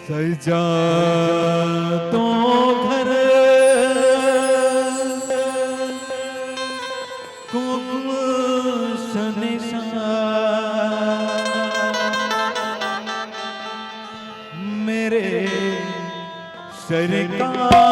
सजा तो घर कुमकुम मेरे सरकार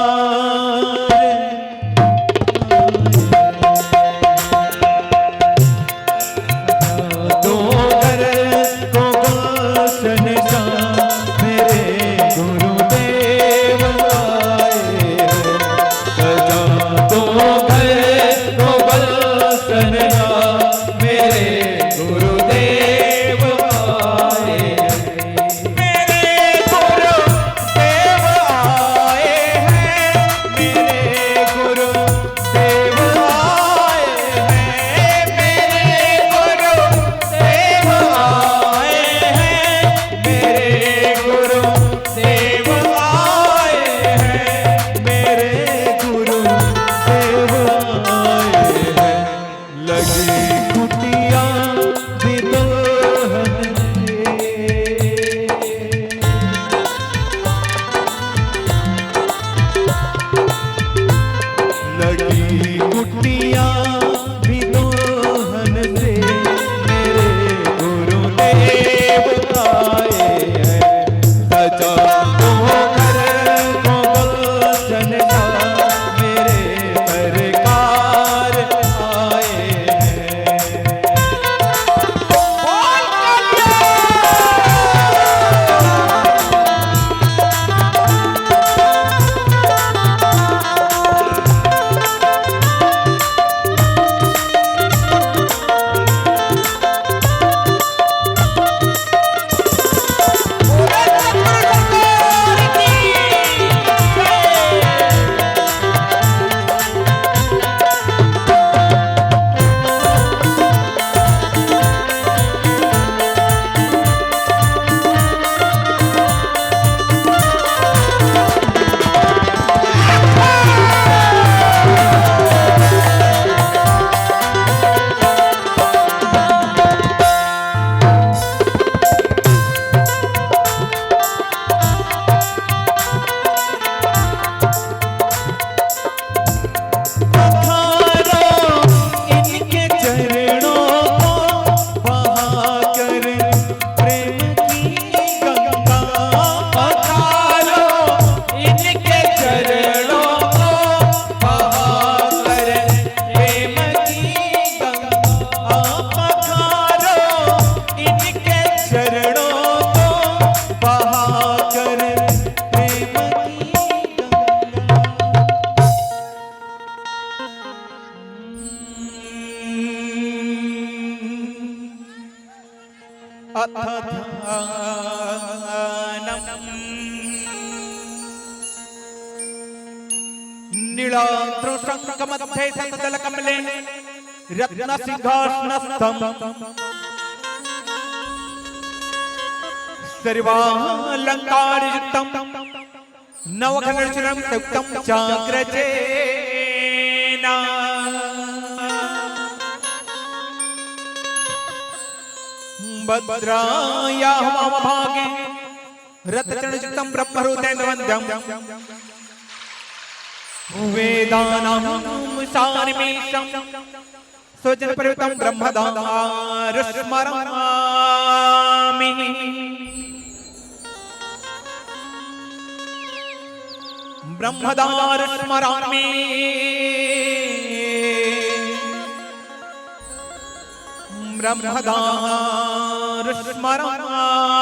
नीलाद्रुशङ्कमध्ये सतदलकमले रत्नसिंहासनस्थम् सर्वालङ्कारयुक्तं नवघनचूर्णं संयुक्तं चाग्रजेन भद्रायाः वामभागे रत्नचूर्णयुक्तं ब्रह्महृदयवन्द्यं वेदानां सारमेशं स्वजनपरिवृतं ब्रह्मदारुस्मरामि ब्रह्मदारुस्मरामि ब्रह्मदार स्मरामि।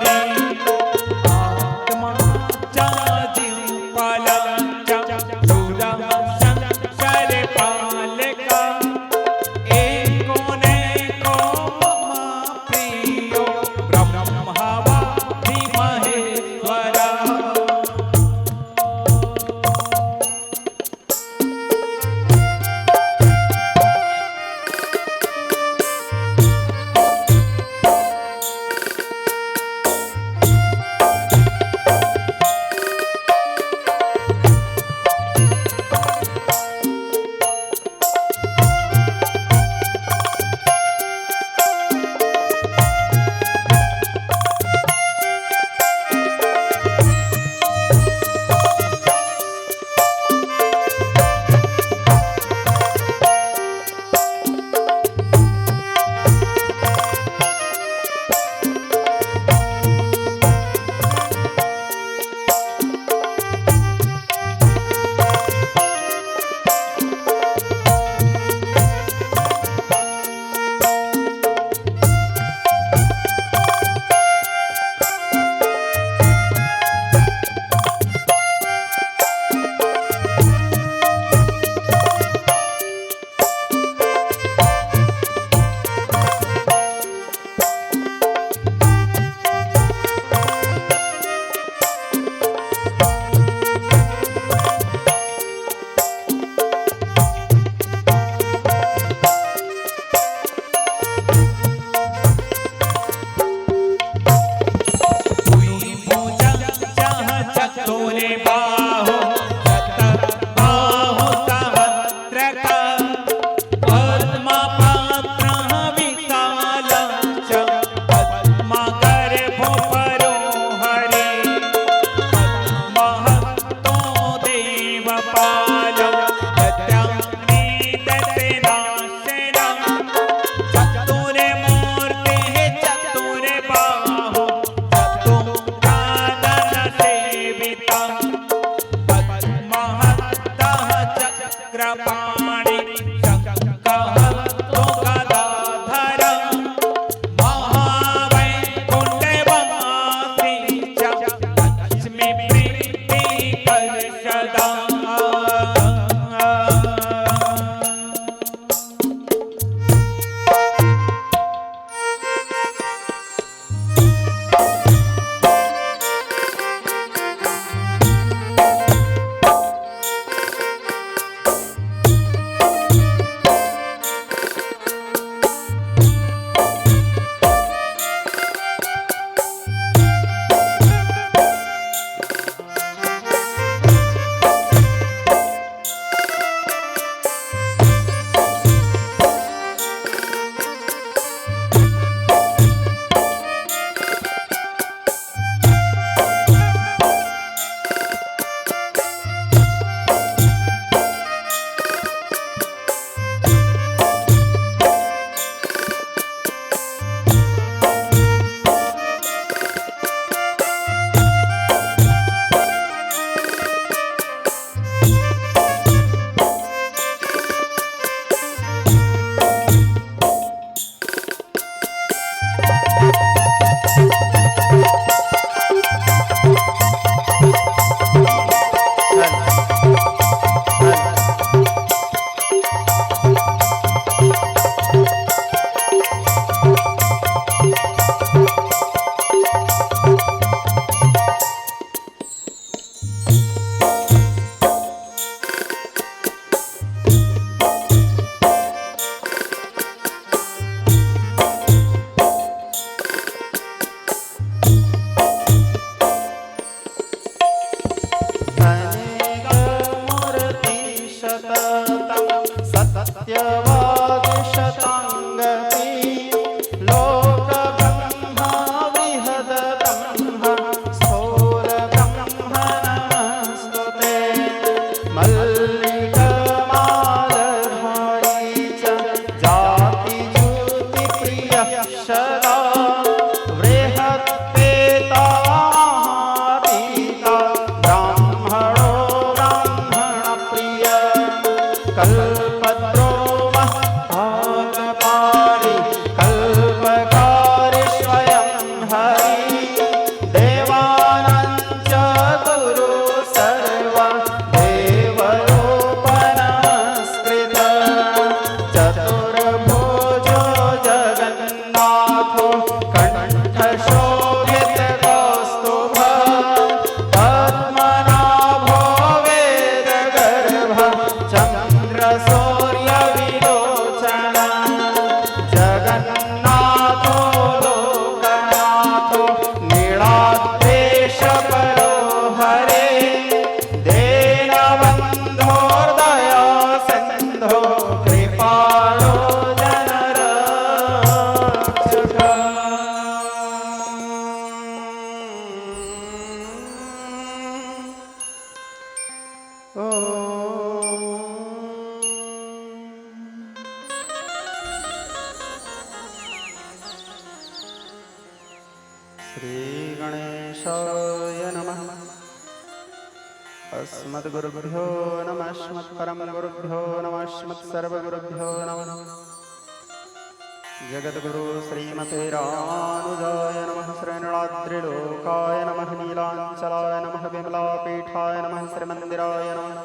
हरि आत्मा चाजिम पालंचा सूरा संसार पालका एको नेको प्रियो ब्रह्मवा महेश्वरा श्रीगणेशाय नमः। अस्मद्गुरुभ्यो नमः। अस्मत्परम गुरुभ्यो नमः। अस्मत्सर्वगुरुभ्यो नमः। जगद्गुरु श्रीमते रामानुजाय नमः। श्रीनीलाद्रिलोकाय नमः। नीलाञ्चलाय नमः। विमलापीठाय नमः। श्रीमन्दिराय नमः।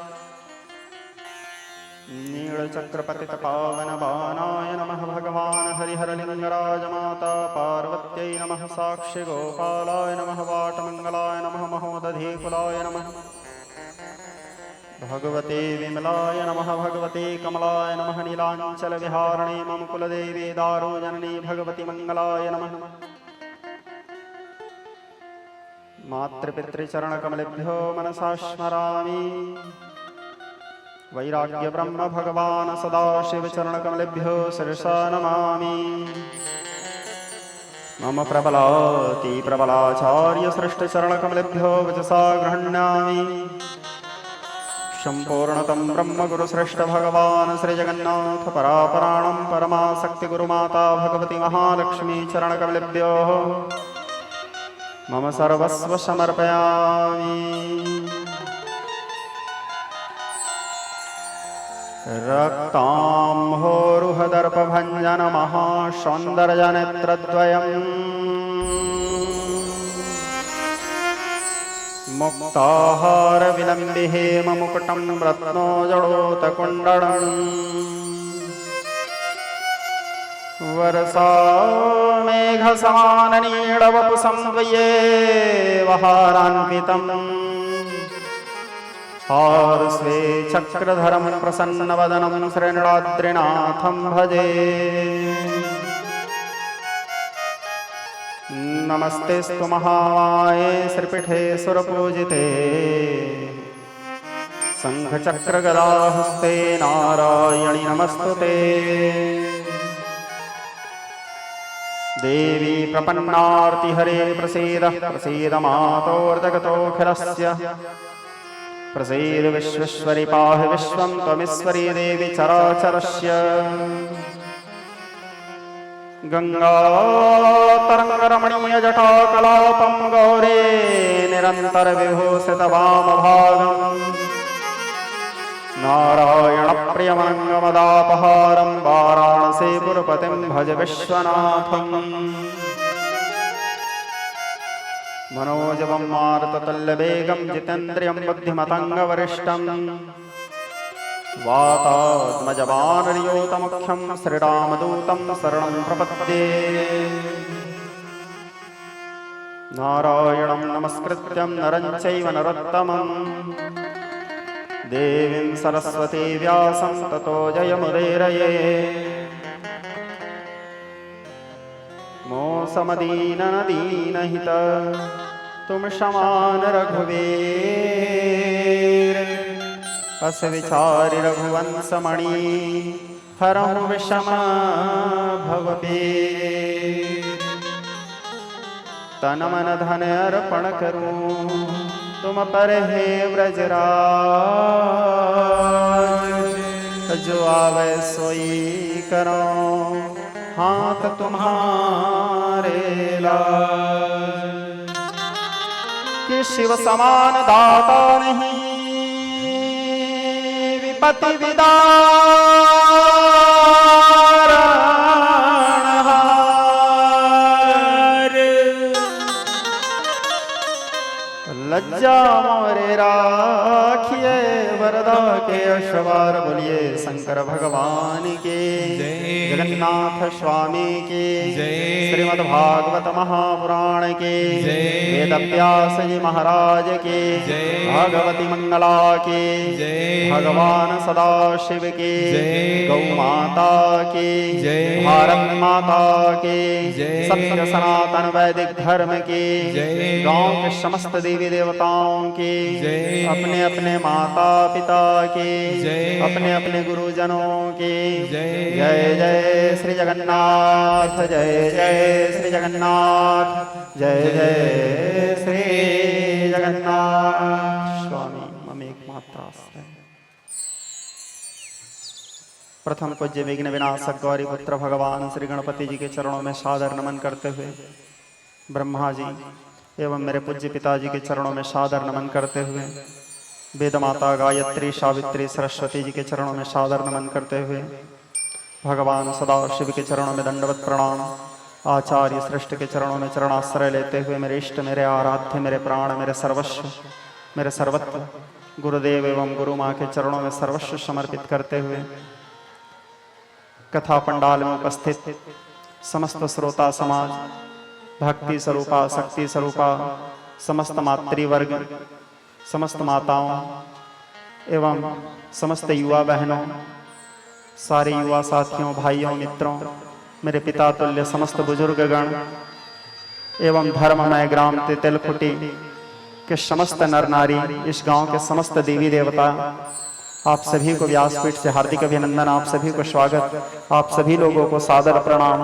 नीलचक्रपतितपावनबाणाय नमः। भगवान् हरिहरलिङ्गराज माता पार्वत्यै नमः। साक्षिगोपालाय नमः। वाटमङ्गलाय नमः। महोदधीकुलाय नमः। भगवते विमलाय नमः। भगवते कमलाय नमः। नीलाञ्चलविहारिणे मम कुलदेवी दारुजननी भगवती मङ्गलाय नमः। मातृपितृचरणकमलेभ्यो मनसा स्मरामि। वैराग्यब्रह्म भगवान् सदाशिवचरणकमलेभ्यो शिरसा नमामि। मम प्रबलाति प्रबलाचार्य सृष्टचरणकमलेभ्यो वचसा गृह्णामि। सम्पूर्णतं ब्रह्मगुरुश्रेष्ठ भगवान् श्रीजगन्नाथ परापराणं परमाशक्तिगुरुमाता भगवती महालक्ष्मी चरणकमलेभ्यो मम सर्वस्व समर्पयामि। रक्ताम्भोरुहदर्पभञ्जनमहासौन्दर्यनेत्रद्वयम् मुक्ताहारविलम्बिहेममुकुटं रत्नोजडोतकुण्डलम् वर्षामेघसमाननीडवपुसंद्वये वहारान्वितम् पार्श्वे चक्रधरं प्रसन्नवदनं श्रीनीलाद्रिनाथं भजे। नमस्तेस्तु महामाये श्रीपीठे सुरपूजिते शङ्खचक्रगदाहस्ते नारायणि नमस्तुते। देवी प्रपन्नार्तिहरे प्रसीद प्रसीद मातोर्जगतोऽखिलस्य प्रसीद विश्वेश्वरि पाहि विश्वं त्वमीश्वरी देवी चराचरस्य। गङ्गातरङ्गरमणीयजटाकलापं गौरे निरन्तरविभूषितवामभागम् नारायणप्रियमनङ्गमदापहारं वाराणसीपुरपतिं भज विश्वनाथम्। मनोजवं मारुततुल्यवेगं जितेन्द्रियं बुद्धिमताङ्गवरिष्ठं वातात्मजवानरयोतमुख्यं श्रीरामदूतं शरणं प्रपद्ये। नारायणं नमस्कृत्यं नरं चैव नरोत्तमं देवीं सरस्वती व्यासं ततो जयमुदीरये। मोसमदीननदीनहित तुम समान रघुवीर। अस विचारि रघुवंशमणि हरहु विषम भवबीर। तन मन धन अर्पण करूं तुम पर हे व्रजराज। जो आवे सोई करो हाथ तुम्हारे लाज। कि शिव समान दाता नहीं विपत्ति विदारणहार। लज्जा मोरे राखिए वरदा के अश्वार। बोलिए शंकर भगवान के जगन्नाथ स्वामी के श्रीमद्भागवत महापुराण के वेदव्यास जी महाराज के भगवती मंगला के भगवान सदाशिव के गौ माता के भारत माता के सत्य सनातन वैदिक धर्म के गांव के समस्त देवी देवताओं के अपने अपने माता पिता के अपने अपने गुरुजनों के जय जय श्री जगन्नाथ। जय जय श्री जगन्नाथ। जय जय श्री जगन्नाथ। स्वामी मम एकमात्र आश्रय। प्रथम पूज्य विघ्न विनाशक गौरी पुत्र भगवान श्री गणपति जी के चरणों में सादर नमन करते हुए ब्रह्मा जी एवं मेरे पूज्य पिताजी के चरणों में सादर नमन करते हुए, वेद माता गायत्री सावित्री सरस्वती जी के चरणों में सादर नमन करते हुए, भगवान सदाशिव के चरणों में दंडवत प्रणाम, आचार्य श्रेष्ठ के चरणों में चरणाश्रय लेते हुए मेरे इष्ट, मेरे आराध्य, मेरे प्राण, मेरे सर्वस्व, मेरे सर्वत्र गुरुदेव एवं गुरु माँ के चरणों में सर्वस्व समर्पित करते हुए कथा पंडाल में उपस्थित समस्त श्रोता समाज, भक्ति स्वरूपा, शक्ति स्वरूपा, समस्त मातृवर्ग, समस्त माताओं एवं समस्त युवा बहनों, सारे युवा साथियों, भाइयों, मित्रों, मेरे पिता तुल्य समस्त बुजुर्ग गण एवं धर्ममय ग्राम तेतलखुटी के समस्त नर नारी, इस गांव के समस्त देवी देवता, आप सभी को व्यासपीठ से हार्दिक अभिनंदन, आप सभी को स्वागत, आप सभी लोगों को सादर प्रणाम।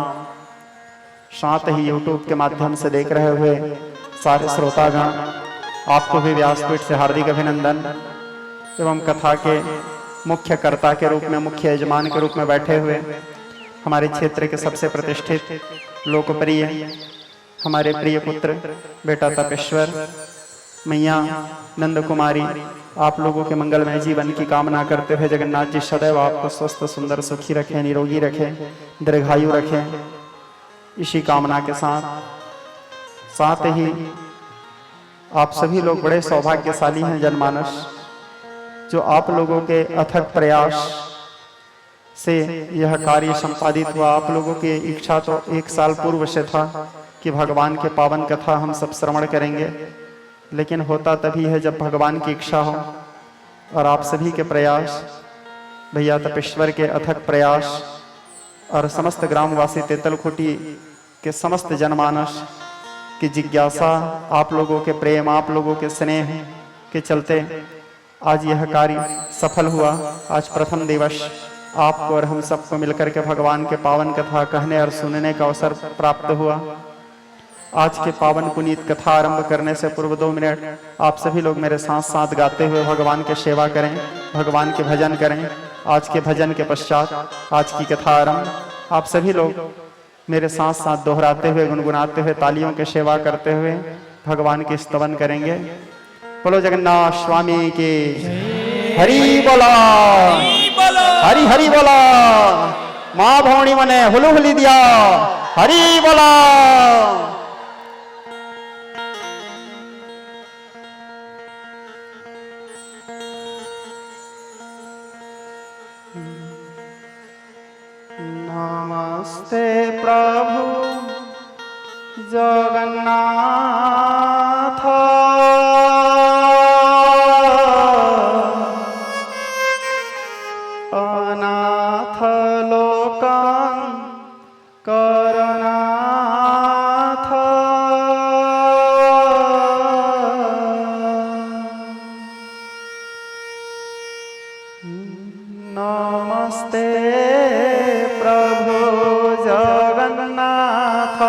साथ ही YouTube के माध्यम से देख रहे हुए सारे श्रोतागण, आपको भी व्यासपीठ से हार्दिक अभिनंदन एवं कथा के मुख्य कर्ता के रूप में, मुख्य यजमान के रूप में बैठे हुए हमारे क्षेत्र के सबसे प्रतिष्ठित, लोकप्रिय, हमारे प्रिय पुत्र बेटा तपेश्वर, मैया नंद कुमारी, आप लोगों के मंगलमय जीवन की कामना करते हुए जगन्नाथ जी सदैव आपको स्वस्थ, सुंदर, सुखी रखें, निरोगी रखें, दीर्घायु रखें, इसी कामना के साथ ही आप सभी लोग बड़े सौभाग्यशाली हैं जनमानस, जो आप लोगों के अथक प्रयास से यह कार्य संपादित हुआ। आप लोगों की इच्छा तो 1 साल पूर्व से था कि भगवान के पावन कथा हम सब श्रवण करेंगे, लेकिन होता तभी है जब भगवान की इच्छा हो। और आप सभी के प्रयास, भैया तपेश्वर के अथक प्रयास और समस्त ग्रामवासी तेतलखुटी के समस्त जनमानस की जिज्ञासा, आप लोगों के प्रेम, आप लोगों के स्नेह के चलते आज यह कार्य सफल हुआ। आज प्रथम दिवस आपको और हम सबको मिलकर के भगवान के पावन कथा कहने और सुनने का अवसर प्राप्त हुआ। आज के पावन पुनीत कथा आरंभ करने से पूर्व 2 मिनट आप सभी लोग मेरे साथ साथ गाते हुए भगवान की सेवा करें, भगवान के भजन करें। आज के भजन के पश्चात आज की कथा आरंभ। आप सभी लोग मेरे साथ साथ दोहराते हुए, गुनगुनाते हुए, तालियों की सेवा करते हुए भगवान के स्तवन करेंगे। बोलो जगन्नाथ स्वामी की हरि बोला, हरि हरि बोला, माँ भौणी मने हुलु हुली दिया, हरि बोला। नमस्ते प्रभु जगन्नाथ, अनाथ लोकं करनाथ, नमस्ते प्रभु जगन्नाथ,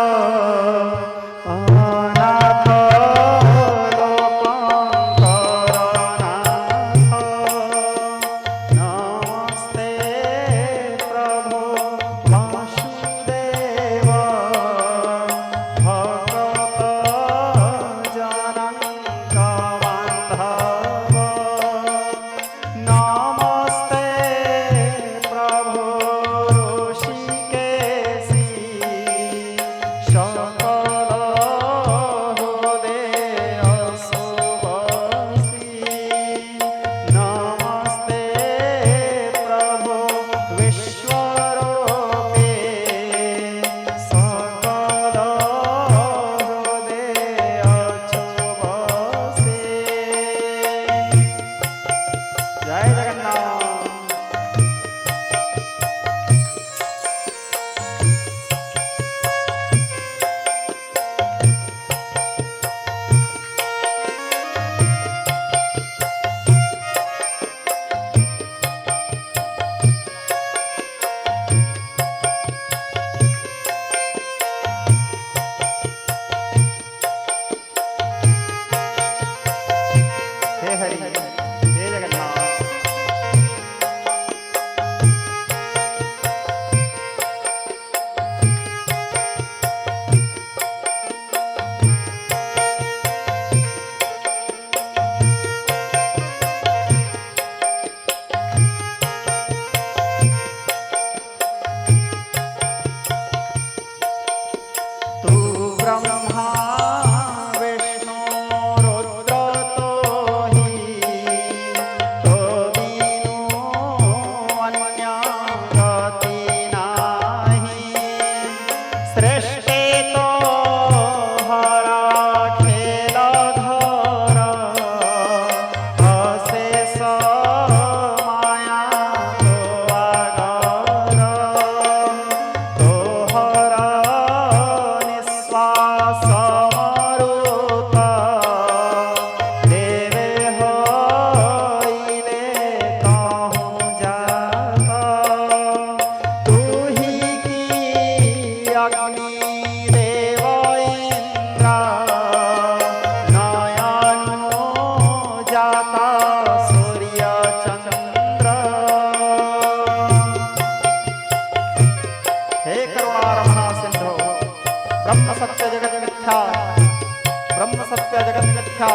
जगत मिथ्या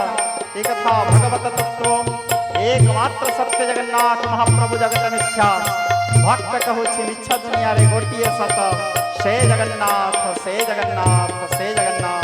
एक था भगवत तत्व एकमात्र सत्य जगन्नाथ महाप्रभु जगत मिथ्या भक्त कहु छि मिच्छा दुनिया रे गोटिए सत से जगन्नाथ से जगन्नाथ से जगन्नाथ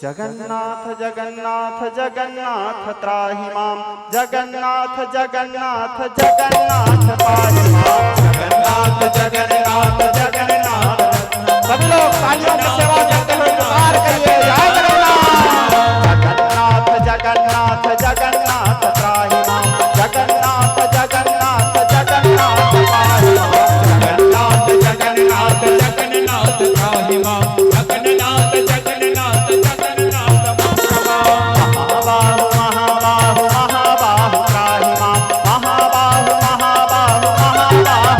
जगन्नाथ जगन्नाथ जगन्नाथ त्राहि मां जगन्नाथ जगन्नाथ जगन्नाथ पाहि मां जगन्नाथ जगन्नाथ जगन्नाथ सभी लोग तालियों से सेवा करते हुए पुकार करिए जय जगन्नाथ जगन्नाथ जगन्नाथ त्राहि मां जगन्नाथ जगन्नाथ जगन्नाथ पाहि मां जगन्नाथ जगन्नाथ जगन्नाथ त्राहि मां जगन्नाथ जगन्नाथ जगन्नाथ महाबाहु महाबाहु महाबाहु त्राहि मां महाबाहु महाबाहु महाबाहु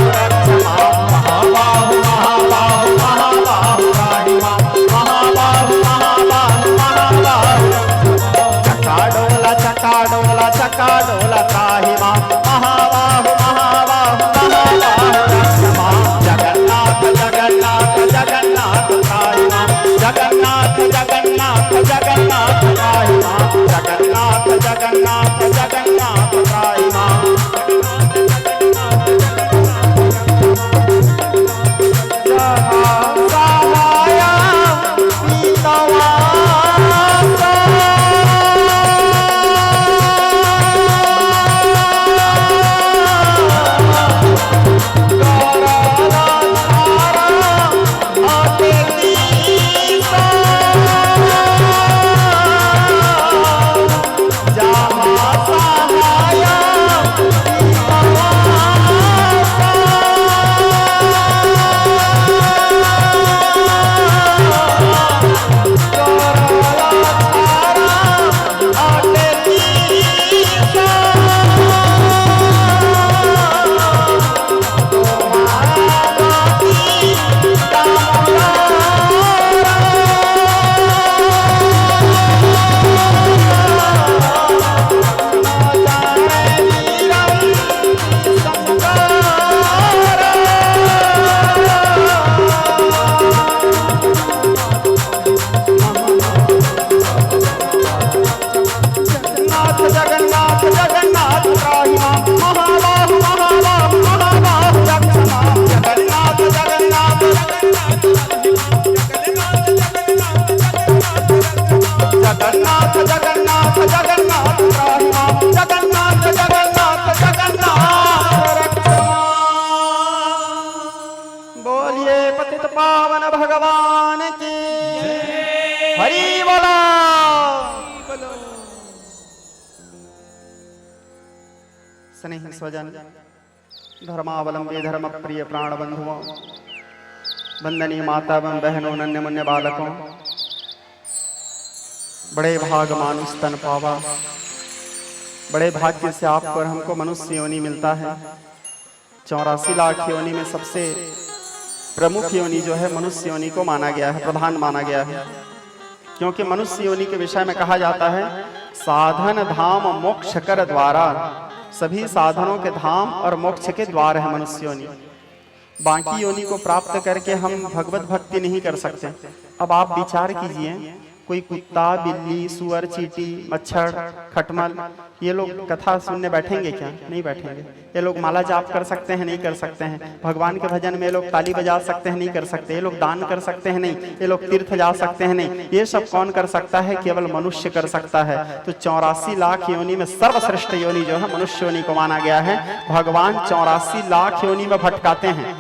स्वजन, धर्मावलंबी धर्म प्रिय प्राण बंधुओं, वंदनीय माता एवं बहनों, नन्हे मुन्ने बालकों, बड़े भाग मानुष तन पावा, बड़े भाग्य से आपको और हमको मनुष्य योनि मिलता है। 84 लाख योनि में सबसे प्रमुख योनि जो है मनुष्य योनि को माना गया है, प्रधान माना गया है। क्योंकि मनुष्य योनि के विषय में कहा जाता है साधन धाम मोक्ष कर द्वारा, सभी साधनों के धाम और मोक्ष के द्वार है मनुष्य योनि। बाकी योनि को प्राप्त करके हम भगवत भक्ति नहीं कर सकते। अब आप विचार कीजिए, कोई कुत्ता, बिल्ली, सुअर, चींटी, मच्छर, खटमल, ये लोग कथा सुनने बैठेंगे क्या? नहीं बैठेंगे। ये लोग माला जाप कर सकते हैं? नहीं कर सकते हैं। भगवान के भजन में ये लोग ताली बजा सकते हैं? नहीं कर सकते। ये लोग दान कर सकते हैं? नहीं। ये लोग तीर्थ जा सकते हैं? नहीं। ये सब कौन कर सकता है? केवल मनुष्य कर सकता है। तो 84 लाख योनि में सर्वश्रेष्ठ योनि जो है मनुष्य योनि को माना गया है। भगवान 84 लाख योनि में भटकाते हैं।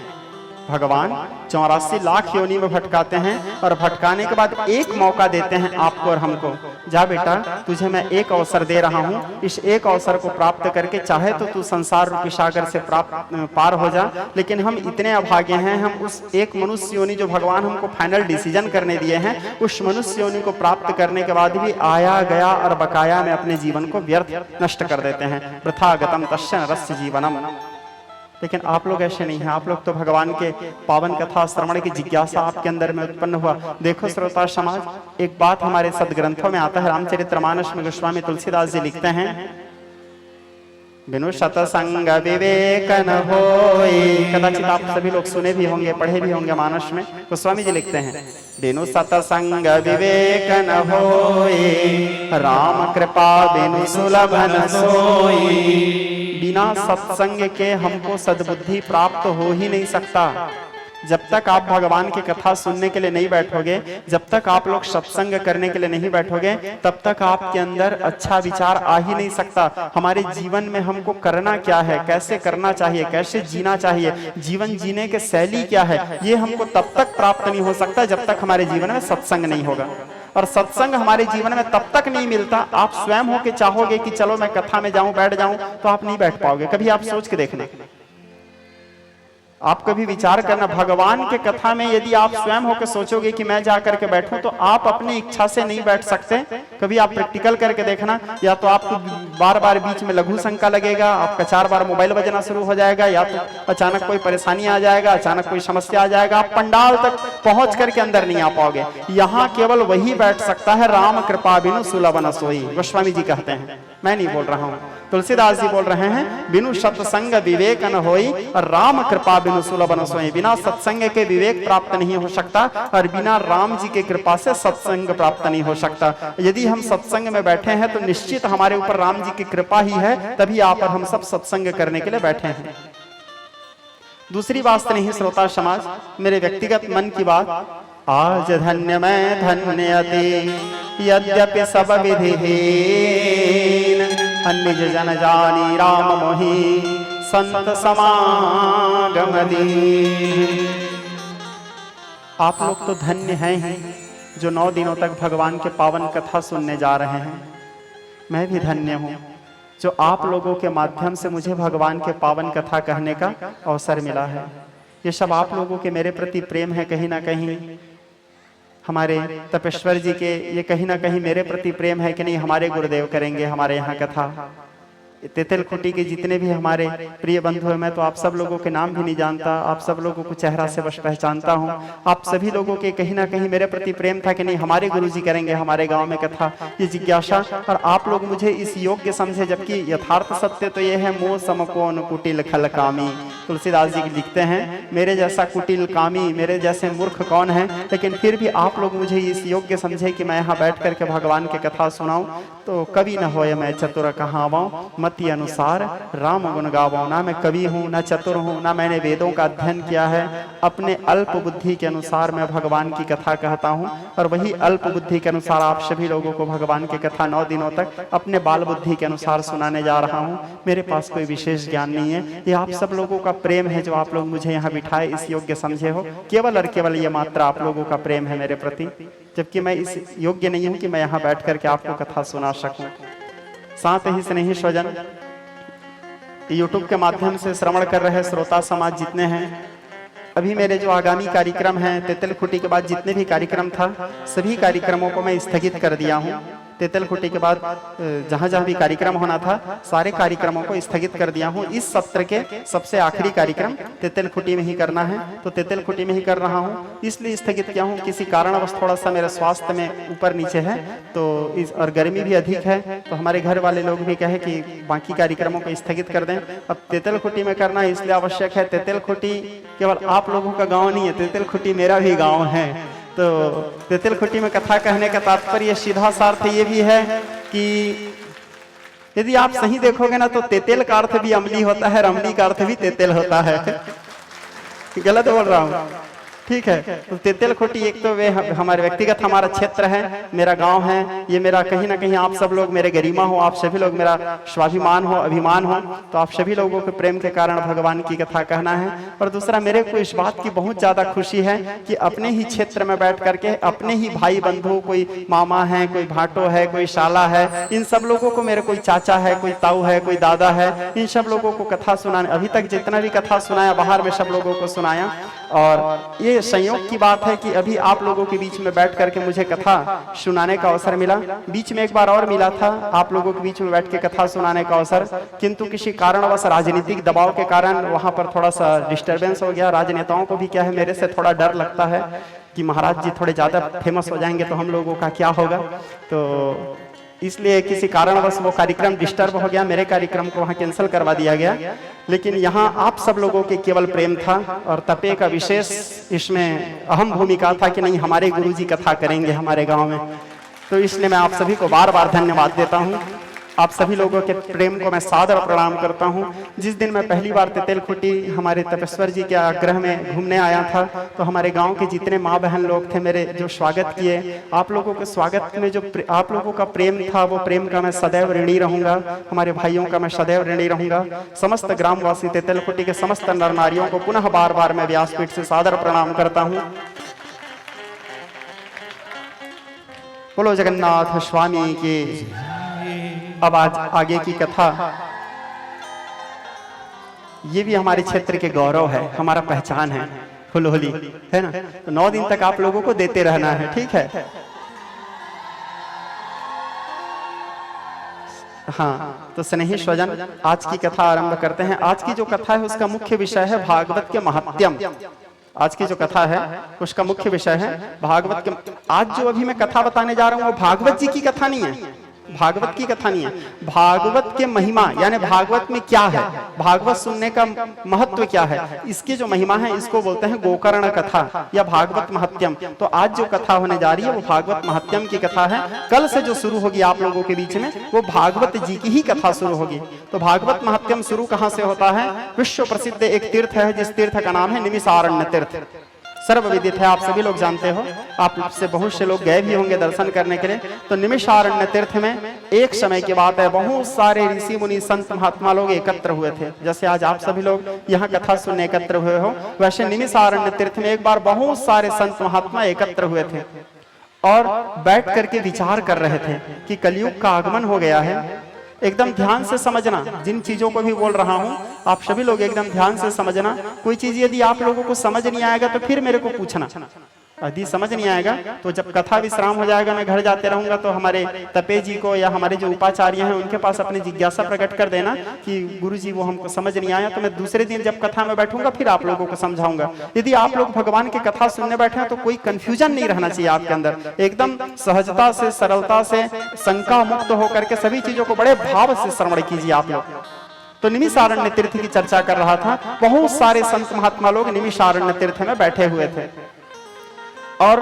भगवान 84 लाख योनि में भटकाते हैं और भटकाने के बाद एक मौका देते हैं आपको और हमको, जा बेटा तुझे मैं एक अवसर दे रहा हूँ, इस एक अवसर को प्राप्त करके चाहे तो तू संसार रूपी सागर से पार हो जा। लेकिन हम इतने अभागे हैं, हम उस एक मनुष्य योनि जो भगवान हमको फाइनल डिसीजन करने दिए हैं, उस मनुष्य योनि को प्राप्त करने के बाद भी आया गया और बकाया में अपने जीवन को व्यर्थ नष्ट कर देते हैं। वृथा गतम तस्य नरस्य जीवनम। लेकिन आप लोग ऐसे नहीं हैं। आप लोग तो भगवान के पावन कथा श्रवण की जिज्ञासा आपके अंदर में उत्पन्न हुआ। देखो श्रोता समाज, एक बात हमारे सदग्रंथों में आता है, रामचरितमानस में गोस्वामी तुलसीदास जी लिखते हैं, बिनु सतसंग विवेक न होई। कदाचित आप सभी लोग सुने भी होंगे, पढ़े भी होंगे मानस में। गोस्वामी जी लिखते हैं, बिनु सतसंग विवेक न होई, राम कृपा बिनु सुलभ न सोई। बिना सत्संग के हमको सद्बुद्धि प्राप्त हो ही नहीं सकता। जब तक आप भगवान की कथा सुनने के लिए नहीं बैठोगे, जब तक आप लोग सत्संग करने के लिए नहीं बैठोगे, तब तक आपके अंदर अच्छा विचार आ ही नहीं सकता। हमारे जीवन में हमको करना क्या है, कैसे करना चाहिए, कैसे जीना चाहिए, जीवन जीने के शैली क्या है, ये हमको तब तक प्राप्त नहीं हो सकता जब तक हमारे जीवन में सत्संग नहीं होगा। और सत्संग हमारे जीवन में तब तक नहीं मिलता, आप स्वयं होके चाहोगे कि चलो मैं कथा में जाऊं, बैठ जाऊं, तो आप नहीं बैठ पाओगे। कभी आप सोच के देखना, आप कभी विचार करना, भगवान के कथा में यदि आप स्वयं होकर सोचोगे कि मैं जा करके बैठूं, तो आप अपनी इच्छा से नहीं बैठ सकते। कभी आप प्रैक्टिकल करके देखना, या तो आपको बार बार बीच में लघु शंका लगेगा, आपका 4 बार मोबाइल बजना शुरू हो जाएगा, या तो अचानक कोई परेशानी आ जाएगा, अचानक कोई समस्या आ जाएगा, आप पंडाल तक पहुंच करके अंदर नहीं आ पाओगे। यहाँ केवल वही बैठ सकता है, राम कृपा बिनु सुलभ न सोई। गोस्वामी जी कहते हैं, मैं नहीं बोल रहा हूँ, तुलसीदास जी बोल रहे हैं, बिनु सत्संग विवेक न होई और राम कृपा बिनु सुलभ न सोई। बिना सत्संग के विवेक प्राप्त नहीं हो सकता और बिना राम जी के कृपा से सत्संग प्राप्त नहीं हो सकता। यदि हम सत्संग में बैठे हैं तो निश्चित हमारे ऊपर राम जी की कृपा ही है, तभी आप और हम सब सत्संग करने के लिए बैठे हैं। दूसरी बात नहीं श्रोता समाज, मेरे व्यक्तिगत मन की बात, आज धन्य मैं धन्य अति यद्यपि सब विधिहीन, अन्य जन जानी राम मोहि संत समागम दीन। आप लोग तो धन्य हैं ही जो 9 दिनों तक भगवान के पावन कथा सुनने जा रहे हैं। मैं भी धन्य हूँ जो आप लोगों के माध्यम से मुझे भगवान के पावन कथा कहने का अवसर मिला है। ये सब आप लोगों के मेरे प्रति प्रेम है, कहीं ना कहीं हमारे तपेश्वर जी के ये कहीं ना कहीं मेरे प्रति प्रेम है कि नहीं, हमारे गुरुदेव करेंगे हमारे यहाँ कथा। तेतलखुटी के जितने भी हमारे प्रिय बंधु हैं, मैं तो आप सब लोगों के नाम भी नहीं जानता, आप सब लोगों को चेहरा से बस पहचानता हूँ। आप सभी लोगों के कहीं ना कहीं मेरे प्रति प्रेम था कि नहीं, हमारे गुरुजी करेंगे हमारे गांव में कथा, ये जिज्ञासा। और आप लोग मुझे इस योग्य समझे, जबकि यथार्थ सत्य तो ये है, मोह समकोन कुटिल खल कामी। तुलसीदास जी लिखते हैं, मेरे जैसा कुटिल कामी, मेरे जैसे मूर्ख कौन है, लेकिन फिर भी आप लोग मुझे इस योग्य समझे कि मैं यहाँ बैठ करके भगवान की कथा सुनाऊं। तो कवि न होए मैं चतुर कहावो, मति अनुसार राम गुण गावो। ना मैं कवि हूँ, ना चतुर हूँ, ना मैंने वेदों का अध्ययन किया है। अपने अल्प बुद्धि के अनुसार मैं भगवान की कथा कहता हूँ, और वही अल्प बुद्धि के अनुसार आप सभी लोगों को भगवान की कथा 9 दिनों तक अपने बाल बुद्धि के अनुसार सुनाने जा रहा हूँ। मेरे पास कोई विशेष ज्ञान नहीं है, ये आप सब लोगों का प्रेम है जो आप लोग मुझे यहाँ बिठाए इस योग्य समझे हो। केवल और केवल ये मात्र आप लोगों का प्रेम है मेरे प्रति, जबकि मैं इस योग्य नहीं हूं कि मैं यहाँ बैठ करके आपको कथा सुना सकूं। साथ ही स्नेही स्वजन, YouTube के माध्यम से श्रवण कर रहे श्रोता समाज जितने हैं, अभी मेरे जो आगामी कार्यक्रम हैं, तेतल खुटी के बाद जितने भी कार्यक्रम था, सभी कार्यक्रमों को मैं स्थगित कर दिया हूँ। तेतल खुटी के बाद जहाँ जहाँ भी कार्यक्रम होना था, सारे कार्यक्रमों को स्थगित कर दिया हूँ। इस सत्र के सबसे आखिरी कार्यक्रम तेतल खुटी में ही करना है, तो तेतल खुटी में ही कर रहा हूँ। इसलिए स्थगित किया हूँ, किसी कारणवश थोड़ा सा मेरे स्वास्थ्य में ऊपर नीचे है, तो और गर्मी भी अधिक है, तो हमारे घर वाले लोग भी कहे कि बाकी कार्यक्रमों को स्थगित कर दें। अब तेतल खुटी में करना इसलिए आवश्यक है, तेतल खुटी केवल आप लोगों का गाँव नहीं है, तेतल खुटी मेरा भी गाँव है। तो तेतल खुटी में कथा कहने का तात्पर्य सीधा सा अर्थ ये भी है कि यदि आप सही देखोगे ना, तो तेतेल का अर्थ भी अमली होता है, अमली का अर्थ भी तेतेल होता है। गलत बोल रहा हूँ? ठीक है। तो तेतल खुटी एक तो वे हमारे व्यक्तिगत हमारा क्षेत्र है, मेरा गांव है, ये मेरा कहीं ना कहीं आप सब लोग मेरे गरिमा हो, आप सभी लोग मेरा स्वाभिमान हो, अभिमान हो, तो आप सभी लोगों के प्रेम के कारण भगवान की कथा कहना है। और दूसरा, मेरे को इस बात की बहुत ज्यादा खुशी है कि अपने ही क्षेत्र में बैठ करके अपने ही भाई बंधु, कोई मामा है, कोई भाटो है, कोई शाला है, इन सब लोगों को, मेरे कोई चाचा है, कोई ताऊ है, कोई दादा है, इन सब लोगों को कथा सुनाने, अभी तक जितना भी कथा सुनाया बाहर में सब लोगों को सुनाया। और ये संयोग की बात है कि अभी आप लोगों के बीच में बैठ करके मुझे कथा सुनाने का अवसर मिला। बीच में एक बार और मिला था आप लोगों के बीच में बैठ के कथा सुनाने का अवसर, किंतु किसी कारणवश राजनीतिक दबाव के कारण वहां पर थोड़ा सा डिस्टरबेंस हो गया। राजनेताओं को भी क्या है, मेरे से थोड़ा डर लगता है कि महाराज जी थोड़े ज्यादा फेमस हो जाएंगे तो हम लोगों का क्या होगा, तो इसलिए किसी कारणवश वो कार्यक्रम डिस्टर्ब हो गया, मेरे कार्यक्रम को वहाँ कैंसिल करवा दिया गया। लेकिन यहाँ आप सब लोगों के केवल प्रेम था और तपे का विशेष इसमें अहम भूमिका था कि नहीं, हमारे गुरुजी कथा करेंगे हमारे गांव में, तो इसलिए मैं आप सभी को बार बार धन्यवाद देता हूँ। आप सभी लोगों के प्रेम को मैं सादर प्रणाम करता हूँ। जिस दिन मैं पहली बार तेतल खुटी हमारे तपेश्वर जी के आग्रह में घूमने आया था, तो हमारे गांव के जितने माँ बहन लोग थे मेरे, जो स्वागत किए, आप लोगों के स्वागत में जो आप लोगों का प्रेम था, वो प्रेम का मैं सदैव ऋणी रहूंगा। हमारे भाइयों का मैं सदैव ऋणी रहूंगा। समस्त ग्रामवासी तेतल खुटी के समस्त नर नारियों को पुनः बार बार मैं व्यासपीठ से सादर प्रणाम करता हूँ। बोलो जगन्नाथ स्वामी की। अब आज आगे की कथा, ये भी हमारे क्षेत्र के गौरव है, हमारा पहचान है, हुलहुली है ना। तो 9 दिन तक आप लोगों को देते रहना है, ठीक है। हाँ, तो स्नेही स्वजन, आज की कथा आरंभ करते हैं। आज की जो कथा है उसका मुख्य विषय है भागवत के महात्म्यम। आज की जो कथा है उसका मुख्य विषय है भागवत के। आज जो अभी मैं कथा बताने जा रहा हूँ वो भागवत जी की कथा नहीं है, भागवत की कथा नहीं है, भागवत के महिमा, यानी भागवत में क्या है, भागवत सुनने का महत्व क्या है, इसकी जो महिमा है इसको बोलते हैं गोकर्ण कथा या भागवत महत्यम। तो आज जो कथा होने जा रही है वो भागवत महत्यम की कथा है। कल से जो शुरू होगी आप लोगों के बीच में वो भागवत जी की ही कथा शुरू होगी। तो भागवत महत्यम शुरू कहाँ से होता है? विश्व प्रसिद्ध एक तीर्थ है, जिस तीर्थ का नाम है निमिषारण्य तीर्थ। सर्वविदित है, आप सभी लोग जानते हो, आप से बहुत से लोग गए भी होंगे दर्शन करने के लिए। तो निमिषारण्य तीर्थ में एक समय की बात है, बहुत सारे ऋषि मुनि संत महात्मा लोग एकत्र हुए थे। जैसे आज आप सभी लोग यहाँ कथा सुनने एकत्र हुए हो, वैसे निमिषारण्य तीर्थ में एक बार बहुत सारे संत महात्मा एकत्र हुए थे और बैठ करके विचार कर रहे थे कि कलयुग का आगमन हो गया है। एकदम ध्यान से समझना, जिन चीजों को भी बोल रहा हूं आप सभी लोग एकदम ध्यान से समझना। कोई चीज यदि आप लोगों को समझ नहीं आएगा तो फिर मेरे को पूछना, यदि समझ नहीं आएगा तो जब कथा विश्राम हो जाएगा, मैं घर जाते रहूंगा, तो हमारे तपे जी को या हमारे जो उपाचार्य हैं उनके पास अपनी जिज्ञासा प्रकट कर देना कि गुरुजी वो हमको समझ नहीं आया, तो मैं दूसरे दिन जब कथा में बैठूंगा फिर आप लोगों को समझाऊंगा। यदि आप लोग भगवान की कथा सुनने बैठे हैं तो कोई कंफ्यूजन नहीं रहना चाहिए आपके अंदर, एकदम सहजता से, सरलता से, शंका मुक्त होकर के सभी चीजों को बड़े भाव से श्रवण कीजिए आप लोग। तो निमिषारण्य तीर्थ की चर्चा कर रहा था, बहुत सारे संत महात्मा लोग निमिषारण्य तीर्थ में बैठे हुए थे और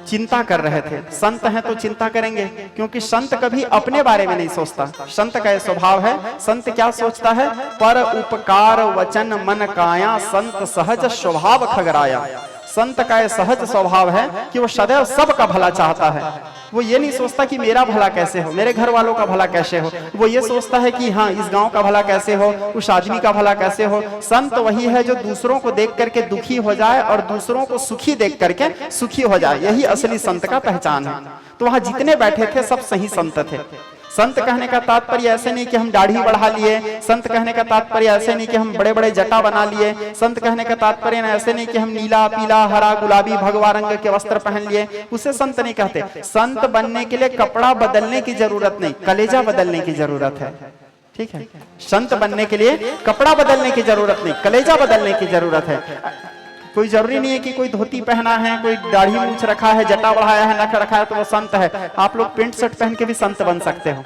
चिंता कर रहे थे। संत हैं तो चिंता करेंगे, क्योंकि संत कभी अपने बारे में नहीं सोचता। संत का यह स्वभाव है। संत क्या सोचता है? पर उपकार वचन मन काया, संत सहज स्वभाव खगराया। संत का यह सहज स्वभाव है कि वो सदैव सबका भला चाहता है। वो ये नहीं सोचता कि मेरा भला कैसे हो, मेरे घर वालों का भला कैसे हो, वो ये सोचता है कि हाँ इस गांव का भला कैसे हो, उस आदमी का भला कैसे हो। संत वही है जो दूसरों को देख करके दुखी हो जाए और दूसरों को सुखी देख करके सुखी हो जाए, यही असली संत का पहचान है। तो वहां जितने बैठे थे सब सही संत थे। संत कहने का तात्पर्य ऐसे नहीं कि हम दाढ़ी बढ़ा लिए, संत कहने का तात्पर्य ऐसे नहीं कि हम बड़े बड़े जटा बना लिए, संत कहने का तात्पर्य ऐसे नहीं कि हम नीला पीला हरा गुलाबी भगवा रंग के वस्त्र पहन लिए, उसे संत नहीं कहते। संत बनने के लिए कपड़ा बदलने की जरूरत नहीं, कलेजा बदलने की जरूरत है। ठीक है, संत बनने के लिए कपड़ा बदलने की जरूरत नहीं, कलेजा बदलने की जरूरत है। कोई जरूरी नहीं है कि कोई धोती पहना है, कोई दाढ़ी मूछ रखा है, जटा बढ़ाया है, नख रखा है तो वो संत है। आप लोग पेंट शर्ट पहन के भी संत बन सकते हो,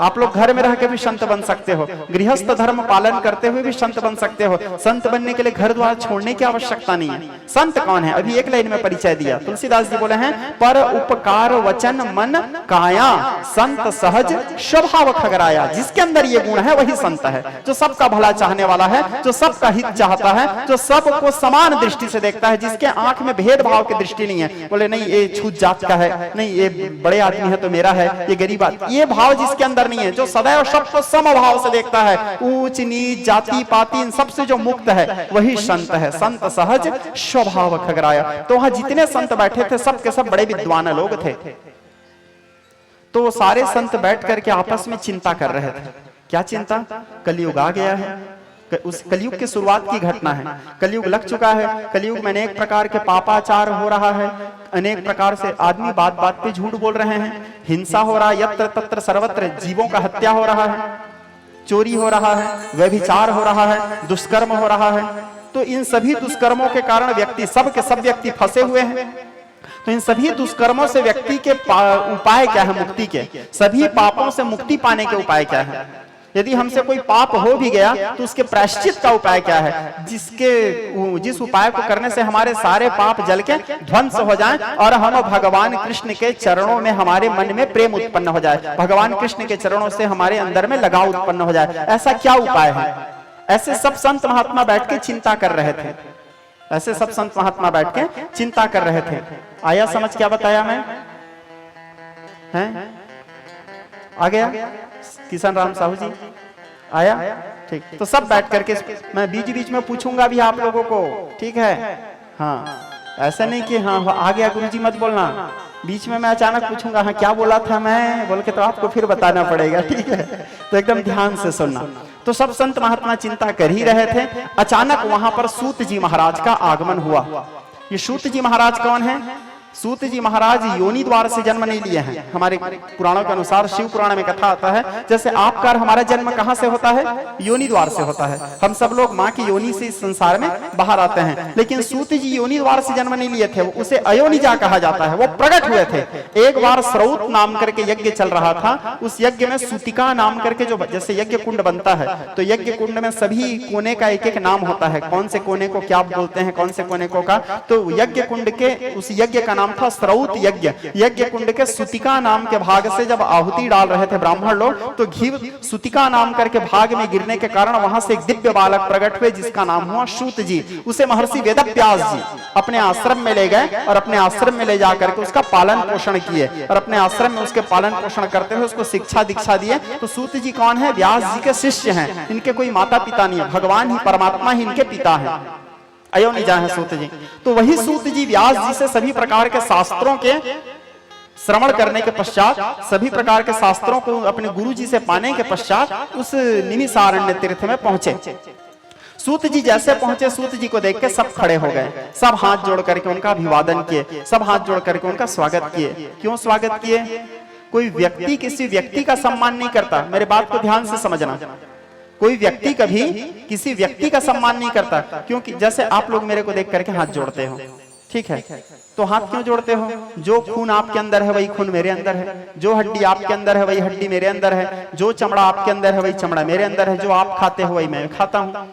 आप लोग घर में रह के भी संत बन सकते हो, गृहस्थ धर्म पालन करते हुए भी संत बन सकते हो। संत बनने के लिए घर द्वार छोड़ने की आवश्यकता नहीं है। संत कौन है? अभी एक लाइन में परिचय दिया, तुलसीदास जी बोले हैं, पर उपकार वचन मन काया संत सहज स्वभाव खगराया। जिसके अंदर ये गुण है वही संत है, जो सबका भला चाहने वाला है, जो सबका हित चाहता है, जो सबको समान दृष्टि से देखता है, जिसके आंख में भेदभाव की दृष्टि नहीं है। बोले नहीं ये छूत जात का है, नहीं ये बड़े आदमी है तो मेरा है, ये गरीब आदमी, ये भाव जिसके अंदर नहीं है, जो सदैव सबको समभाव से देखता है, ऊंच नीच जाति पाति इन सबसे जो मुक्त है वही संत है। संत सहज स्वभाव खगराया। तो वहां जितने संत बैठे थे सब के सब बड़े विद्वान लोग थे। तो सारे संत बैठ करके आपस में चिंता कर रहे थे। क्या चिंता? कलयुग आ गया है, उस कलयुग की शुरुआत की घटना है। कलयुग लग चुका है, कलयुग में अनेक प्रकार के पापाचार हो रहा है, अनेक प्रकार से आदमी बात बात पे झूठ बोल रहे हैं, हिंसा हो रहा है, यत्र तत्र सर्वत्र जीवों का हत्या हो रहा है, चोरी हो रहा है, व्यभिचार हो रहा है, दुष्कर्म हो रहा है। तो इन सभी दुष्कर्मों के कारण व्यक्ति सब के सब व्यक्ति फंसे हुए हैं। तो इन सभी दुष्कर्मों से व्यक्ति के उपाय क्या है? मुक्ति के। सभी पापों से मुक्ति पाने के उपाय क्या है? यदि हमसे कोई पाप हो भी गया तो उसके प्रायश्चित का उपाय क्या है? जिस उपाय को करने से हमारे सारे पाप जल के ध्वंस हो जाएं और हम भगवान कृष्ण के चरणों में हमारे मन में प्रेम उत्पन्न हो जाए, भगवान कृष्ण के चरणों से हमारे अंदर में लगाव उत्पन्न हो जाए। ऐसा क्या उपाय है? ऐसे सब संत महात्मा बैठ के चिंता कर रहे थे, ऐसे सब संत महात्मा बैठ के चिंता कर रहे थे। आया समझ? क्या बताया मैं? हैं? आ गया? किशन राम साहू जी आया? ठीक। तो सब बैठ करके मैं बीच बीच में पूछूंगा भी आप लोगों को, ठीक है? हाँ, ऐसा नहीं कि हाँ आ गया गुरुजी मत बोलना, बीच में मैं अचानक पूछूंगा हाँ क्या बोला था मैं बोल के, तो आपको फिर बताना पड़ेगा, ठीक है? तो एकदम ध्यान से सुनना। तो सब संत महात्मा चिंता कर ही रहे थे। अचानक वहां पर सूत जी महाराज का आगमन हुआ। ये सूत जी महाराज कौन है? सूत जी महाराज योनि द्वार से जन्म नहीं लिए हैं। हमारे पुराणों के अनुसार, शिव पुराण में कथा आता है, जैसे आपका हमारा जन्म कहां से होता है? योनि द्वार से होता है। हम सब लोग माँ की योनि से इस संसार में बाहर आते हैं, लेकिन सूत जी योनि द्वार से जन्म नहीं लिए थे, उसे अयोनिजा कहा जाता है। वो प्रकट हुए थे। एक बार स्रौत नाम करके यज्ञ चल रहा था, उस यज्ञ में सूतिका नाम करके, जो जैसे यज्ञ कुंड बनता है तो यज्ञ कुंड में सभी कोने का एक एक नाम होता है, कौन से कोने को क्या बोलते हैं, कौन से कोने को का। तो यज्ञ कुंड के उस यज्ञ का नाम था स्रौत यज्ञ। यज्ञ कुंड के सुतिका नाम के भाग से जब आहुति डाल रहे थे ब्राह्मण लोग, तो घी सुतिका नाम करके भाग में गिरने के कारण वहां से एक दिव्य बालक प्रकट हुए जिसका नाम हुआ सूत जी। उसे महर्षि वेदव्यास जी अपने आश्रम में ले गए और अपने आश्रम में ले जाकर के उसका पालन पोषण किए और अपने आश्रम में उसके पालन पोषण करते हुए उसको शिक्षा दीक्षा दिए। तो सूत जी कौन है? व्यास जी के शिष्य हैं। इनके कोई माता पिता नहीं है, भगवान ही परमात्मा ही इनके पिता है, अयोनिजा है सूत जी। तो वही सूत जी व्यास जी से सभी प्रकार के शास्त्रों के श्रवण करने के पश्चात, सभी प्रकार के शास्त्रों को अपने गुरु जी से पाने के पश्चात उस निमिषारण्य तीर्थ में पहुंचे। सूत जी जैसे पहुंचे, सूत जी को देख के सब खड़े हो गए, सब हाथ जोड़ करके उनका अभिवादन किए, सब हाथ जोड़ करके उनका स्वागत किए। क्यों स्वागत किए? कोई व्यक्ति किसी व्यक्ति का सम्मान नहीं करता। मेरे बात को ध्यान से समझना। कोई व्यक्ति कभी किसी व्यक्ति का सम्मान नहीं करता, क्योंकि जैसे आप लोग मेरे को देख करके हाथ जोड़ते हो, ठीक है? तो हाथ क्यों जोड़ते हो? जो खून आपके अंदर है वही खून मेरे अंदर है, जो हड्डी आपके अंदर है वही हड्डी मेरे अंदर है, जो चमड़ा आपके अंदर है वही चमड़ा मेरे अंदर है, जो आप खाते हो वही मैं खाता हूं।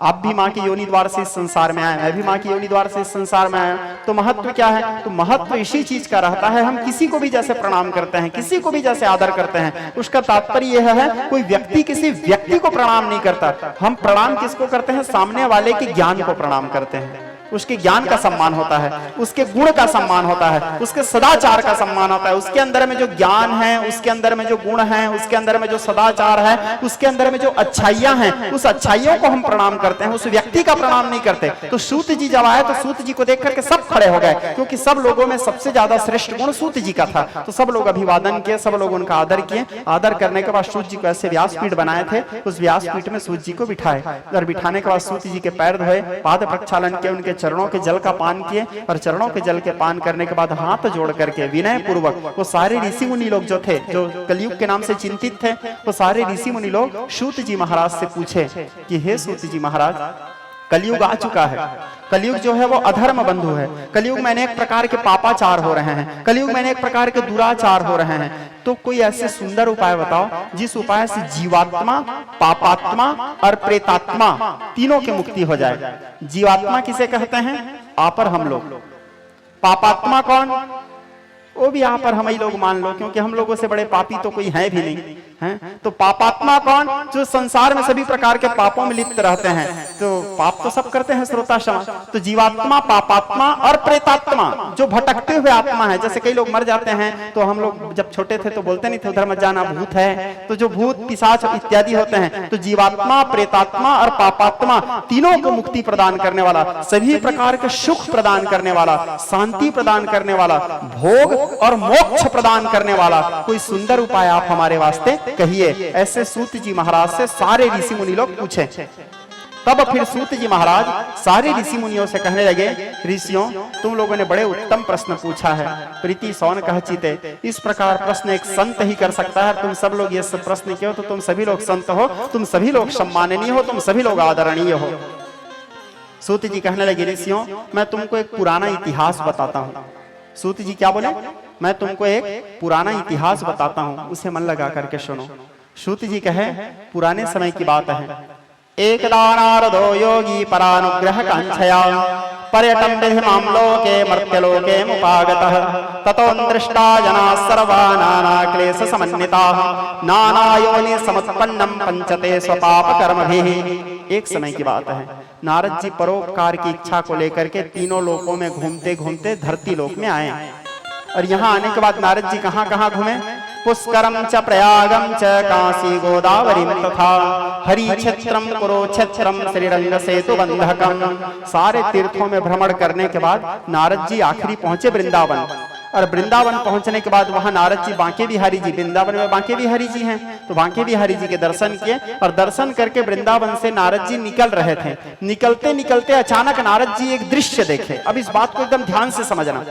आप भी माँ की योनि द्वार से इस संसार में आए, मैं भी माँ की योनि द्वार से इस संसार में आया। तो महत्व क्या है? तो महत्व इसी चीज का रहता है, हम किसी को भी जैसे प्रणाम करते हैं, किसी को भी जैसे आदर करते हैं, उसका तात्पर्य यह है कोई व्यक्ति किसी व्यक्ति को प्रणाम नहीं करता। हम प्रणाम किसको करते हैं? सामने वाले के ज्ञान को प्रणाम करते हैं। उसके ज्ञान का सम्मान होता है, उसके गुण का सम्मान होता है, उसके सदाचार का सम्मान होता है। उसके अंदर में जो ज्ञान है, उसके अंदर में जो गुण है, उसके अंदर में जो सदाचार है, उसके अंदर में जो अच्छाइयां हैं, उस अच्छाइयों को हम प्रणाम करते हैं, उस व्यक्ति का प्रणाम नहीं करते। तो सूत जी जब आए तो सूत जी को देख करके सब खड़े हो गए, क्योंकि सब लोगों में सबसे ज्यादा श्रेष्ठ गुण सूत जी का था। तो सब लोग अभिवादन किए, सब लोग उनका आदर किए। आदर करने के बाद सूत जी को ऐसे व्यासपीठ बनाए थे, उस व्यासपीठ में सूत जी को बिठाए और बिठाने के बाद सूत जी के पैर धोए, पाद प्रक्षालन किए, उनके चरणों के जल का पान किए और चरणों के जल के पान करने के बाद हाथ जोड़ करके विनय पूर्वक वो सारे ऋषि मुनि लोग जो थे, जो कलयुग के नाम से चिंतित थे, वो सारे ऋषि मुनि लोग सूत जी महाराज से पूछे कि हे सूत जी महाराज, कलयुग आ चुका है, कलयुग जो है वो अधर्म बंधु है, कलयुग में अनेक प्रकार के पापाचार हो रहे हैं, कलयुग में अनेक प्रकार के दुराचार हो रहे हैं, तो कोई ऐसे सुंदर उपाय बताओ जिस उपाय से जीवात्मा, पापात्मा और प्रेतात्मा तीनों की मुक्ति हो जाए। जीवात्मा किसे कहते हैं? आपर हम लोग। पापात्मा कौन? वो भी यहाँ पर हम ही लोग मान लो, क्योंकि हम लोगों से बड़े पापी तो कोई है भी नहीं है। तो पापात्मा कौन? जो संसार में सभी प्रकार के पापों में लिप्त रहते हैं। तो पाप तो सब करते हैं श्रोता समाज। तो जीवात्मा, पापात्मा और प्रेतात्मा जो भटकते हुए आत्मा है। जैसे कई लोग मर जाते हैं तो हम लोग जब छोटे थे तो बोलते नहीं थे उधर मत जाना, भूत है। तो जो भूत, पिशाच इत्यादि होते हैं, तो जीवात्मा, प्रेतात्मा और पापात्मा तीनों को मुक्ति प्रदान करने वाला, सभी प्रकार के सुख प्रदान करने वाला, शांति प्रदान करने वाला, भोग और मोक्ष प्रदान करने वाला कोई सुंदर उपाय आप हमारे वास्ते कहिए। ऐसे सूत जी महाराज से सारे ऋषि मुनि लोग पूछे। तब फिर सूत जी महाराज सारे ऋषि मुनियों से कहने लगे, ऋषियों, तुम लोगों ने बड़े उत्तम प्रश्न पूछा है। प्रीति सौन कह चिते, इस प्रकार प्रश्न एक संत ही कर सकता है। तुम सब लोग ये सब प्रश्न किए हो तो तुम सभी लोग संत हो, तुम सभी लोग सम्माननीय हो, तुम सभी लोग आदरणीय हो। सूत जी कहने लगे, ऋषियों, मैं तुमको एक पुराना इतिहास बताता हूँ। सूत जी क्या बोले? मैं तुमको एक पुराना इतिहास बताता हूँ, उसे मन लगा करके सुनो। सूत जी कहे, पुराने समय की बात है। एकदा नारदो योगी परानुग्रह कांक्षया पर्यटन विधिमां लोके मर्त्यलोके मुपागतः ततो दृष्टा जना सर्वा नाना क्लेश समन्विताः नाना योनि समुत्पन्नं पंचते स्वपाप कर्मभिः। एक समय की बात है, नारद जी परोपकार की इच्छा को लेकर के तीनों लोकों में घूमते घूमते धरती लोक में आए। और यहाँ आने के बाद नारद जी कहाँ कहाँ घूमे? पुष्करम च प्रयागम च काशी गोदावरी तथा हरि क्षेत्रम कुरुक्षेत्रम श्रीरंग सेतु बंधकम। सारे तीर्थों में भ्रमण करने के बाद नारद जी आखिरी पहुंचे वृंदावन। और वृंदावन पहुंचने के बाद वहां नारद जी बांके बिहारी जी, वृंदावन में बांके बिहारी जी हैं, तो बांके बिहारी जी के दर्शन किए। और दर्शन करके वृंदावन से नारद जी निकल रहे थे। निकलते निकलते अचानक नारद जी एक दृश्य देखे। अब इस बात को एकदम ध्यान से समझना।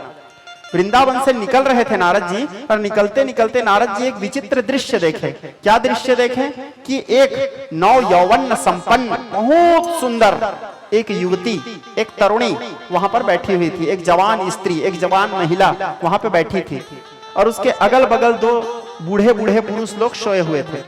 वृंदावन से निकल रहे थे नारद जी, और निकलते निकलते नारद जी एक विचित्र दृश्य देखे। क्या दृश्य देखे? कि एक नव यौवन संपन्न बहुत सुंदर एक युवती, एक तरुणी वहां पर बैठी हुई थी। एक जवान स्त्री, एक जवान महिला वहां पे बैठी थी। और उसके अगल बगल दो बूढ़े बूढ़े पुरुष लोग सोए हुए थे।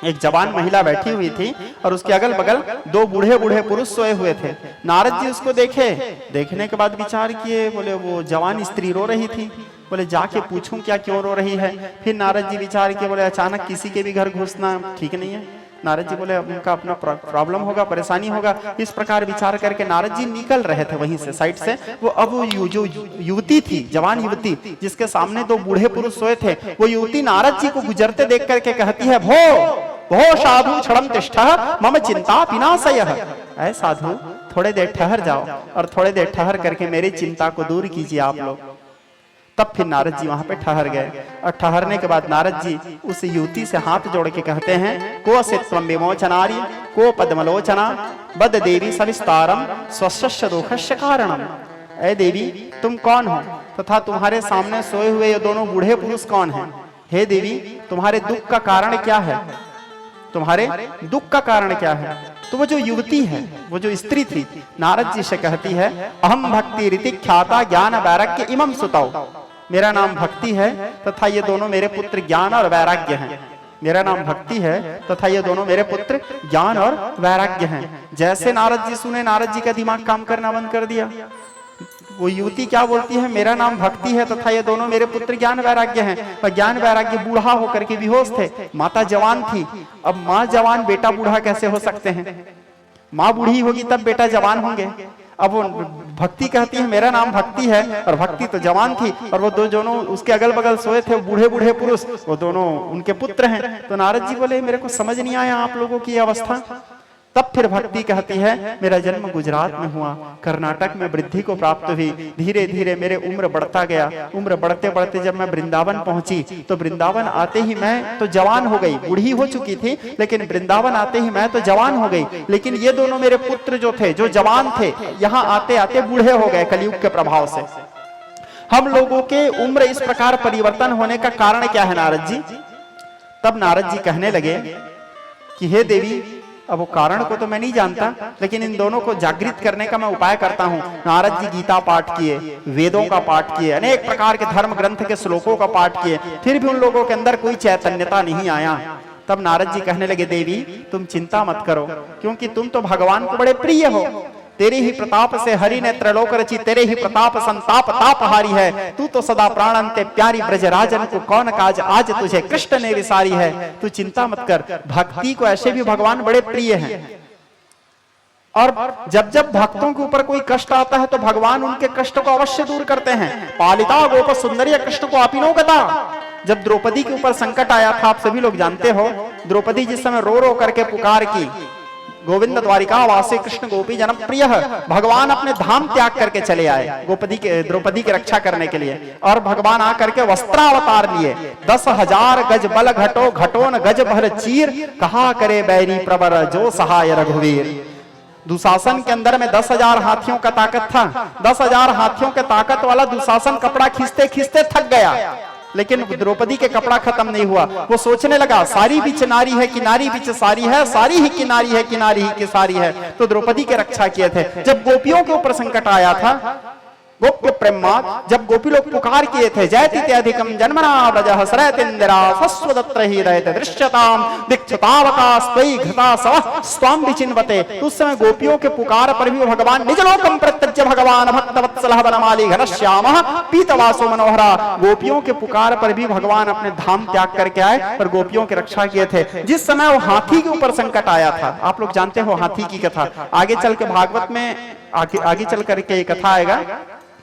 एक जवान महिला बैठी हुई थी और उसके अगल बगल दो बूढ़े बूढ़े पुरुष सोए हुए थे। नारद जी उसको देखे, देखने के बाद विचार किए, बोले वो जवान स्त्री रो रही थी, बोले जाके पूछूं क्या क्यों रो रही है। फिर नारद जी विचार किए, बोले अचानक किसी के भी घर घुसना ठीक नहीं है। नारद जी बोले उनका अपना प्रॉब्लम होगा, परेशानी होगा। इस प्रकार विचार करके नारद जी निकल रहे थे वहीं से, साइड से। वो अब जो युवती थी, जवान युवती जिसके सामने दो बूढ़े पुरुष सोए थे, वो युवती नारद जी को गुजरते देख करके कहती है, भो साधु क्षणम तिष्ठः मम चिंता विनाशयः। ऐ साधु, थोड़े देर ठहर जाओ और थोड़े देर ठहर करके मेरी चिंता को दूर कीजिए आप लोग। तब फिर नारद जी वहां पे ठहर गए। और ठहरने के बाद नारद जी उस युवती से हाथ जोड़ के कहते हैं, को सित्वम विमोचनार्य को पद्मलोचना बद देवी सविस्तारम स्वस्य दुःखस्य कारणम। ऐ देवी, तुम कौन हो तथा तुम्हारे सामने सोए हुए ये दोनों बूढ़े पुरुष कौन हैं? हे देवी, तुम्हारे दुख का कारण क्या है? तुम्हारे दुख का कारण क्या है? तो वो जो युवती है, वो जो स्त्री थी, नारद जी से कहती है, अहम भक्ति रीति ख्याता ज्ञान वैराग्य इमं सुतौ। मेरा नाम भक्ति है तथा ये दोनों मेरे पुत्र ज्ञान और वैराग्य हैं। मेरा नाम भक्ति है तथा ये दोनों मेरे पुत्र ज्ञान और वैराग्य हैं। जैसे नारद जी सुने, नारद जी का दिमाग काम करना बंद कर दिया। वो युवती क्या बोलती है? मेरा नाम भक्ति है तथा ये दोनों मेरे पुत्र ज्ञान वैराग्य हैं। पर ज्ञान वैराग्य बूढ़ा होकर के बेहोश थे, माता जवान थी। अब माँ जवान, बेटा बूढ़ा कैसे हो सकते हैं? माँ बूढ़ी होगी तब बेटा जवान होंगे। अब वो भक्ति कहती है मेरा नाम भक्ति है, और भक्ति तो जवान थी, और वो दो दोनों उसके अगल बगल सोए थे बूढ़े बूढ़े पुरुष, वो दोनों उनके पुत्र हैं। तो नारद जी बोले मेरे को समझ नहीं आया आप लोगों की अवस्था। तब फिर भक्ति कहती है मेरा जन्म गुजरात में हुआ, कर्नाटक में वृद्धि को प्राप्त हुई, धीरे धीरे मेरे उम्र बढ़ता गया, उम्र बढ़ते बढ़ते जब मैं वृंदावन पहुंची तो वृंदावन आते ही मैं तो जवान हो गई, बूढ़ी हो चुकी थी, लेकिन वृंदावन आते ही मैं तो जवान हो गई। लेकिन ये दोनों मेरे पुत्र जो थे, जो जवान थे, यहाँ आते आते बूढ़े हो गए कलयुग के प्रभाव से। हम लोगों के उम्र इस प्रकार परिवर्तन होने का कारण क्या है नारद जी? तब नारद जी कहने लगे कि हे देवी, अब वो कारण को तो मैं नहीं जानता, लेकिन इन दोनों को जागृत करने का मैं उपाय करता हूँ। नारद जी गीता पाठ किए, वेदों का पाठ किए, अनेक प्रकार के धर्म ग्रंथ के श्लोकों का पाठ किए, फिर भी उन लोगों के अंदर कोई चैतन्यता नहीं आया। तब नारद जी कहने लगे देवी तुम चिंता मत करो, क्योंकि तुम तो भगवान को बड़े प्रिय हो, तेरे ही प्रताप से हरि ने त्रैलोक रची, तेरे ही प्रताप संताप तापहारी है, तू तो सदा प्राण अंते प्यारी ब्रजराजन को कौन काज, आज तुझे कृष्ण ने विसारी है, तू चिंता मत कर। भक्ति को ऐसे भी भगवान बड़े प्रिय हैं, और जब जब भक्तों के ऊपर कोई कष्ट आता है तो भगवान उनके कष्ट को अवश्य दूर करते हैं। पालिता गोप सुंदरिया कृष्ण को आपीनो गता। जब द्रौपदी के ऊपर संकट आया था, आप सभी लोग जानते हो, द्रौपदी जिस समय रो रो करके पुकार की, गोविंद द्वारिका वासे कृष्ण गोपी जनप्रिय, भगवान अपने धाम त्याग करके चले आए द्रौपदी की रक्षा करने के लिए, और भगवान आकर के वस्त्रावतार लिए। 10,000 गज बल घटो, घटोन गज भर चीर, कहा करे बैरी प्रवर जो सहाय रघुवीर। दुशासन के अंदर में 10,000 हाथियों का ताकत था। 10,000 हाथियों के ताकत वाला दुशासन कपड़ा खींचते खींचते थक गया, लेकिन द्रौपदी के कपड़ा खत्म नहीं हुआ। वो सोचने लगा सारी बीच नारी है, किनारी बीच सारी है, सारी ही किनारी है, किनारी ही की सारी है। तो द्रौपदी के रक्षा किए थे। जब गोपियों के ऊपर संकट आया था, गोप्य प्रेमाद, जब गोपी लोग पुकार किए थे जयति अधिकम जन्मना व्रजः सरयतेन्द्रा स्वस्वदत्र ही रहते दृश्यताम दीक्षतावकास्त्वयि घृता सवः स्वाम विचिन्वते, तो उस समय गोपियों के पुकार पर भी भगवान निजलोकम प्रत्यज्य भगवान भक्तवत्सलः वनमाली घनश्यामः पीतवासो मनोहरा, गोपियों के पुकार पर भी भगवान अपने धाम त्याग करके आए और गोपियों की रक्षा किए थे। जिस समय वो हाथी के ऊपर संकट आया था, आप लोग जानते हो हाथी की कथा, आगे चल के भागवत में आगे चल करके ये कथा आएगा।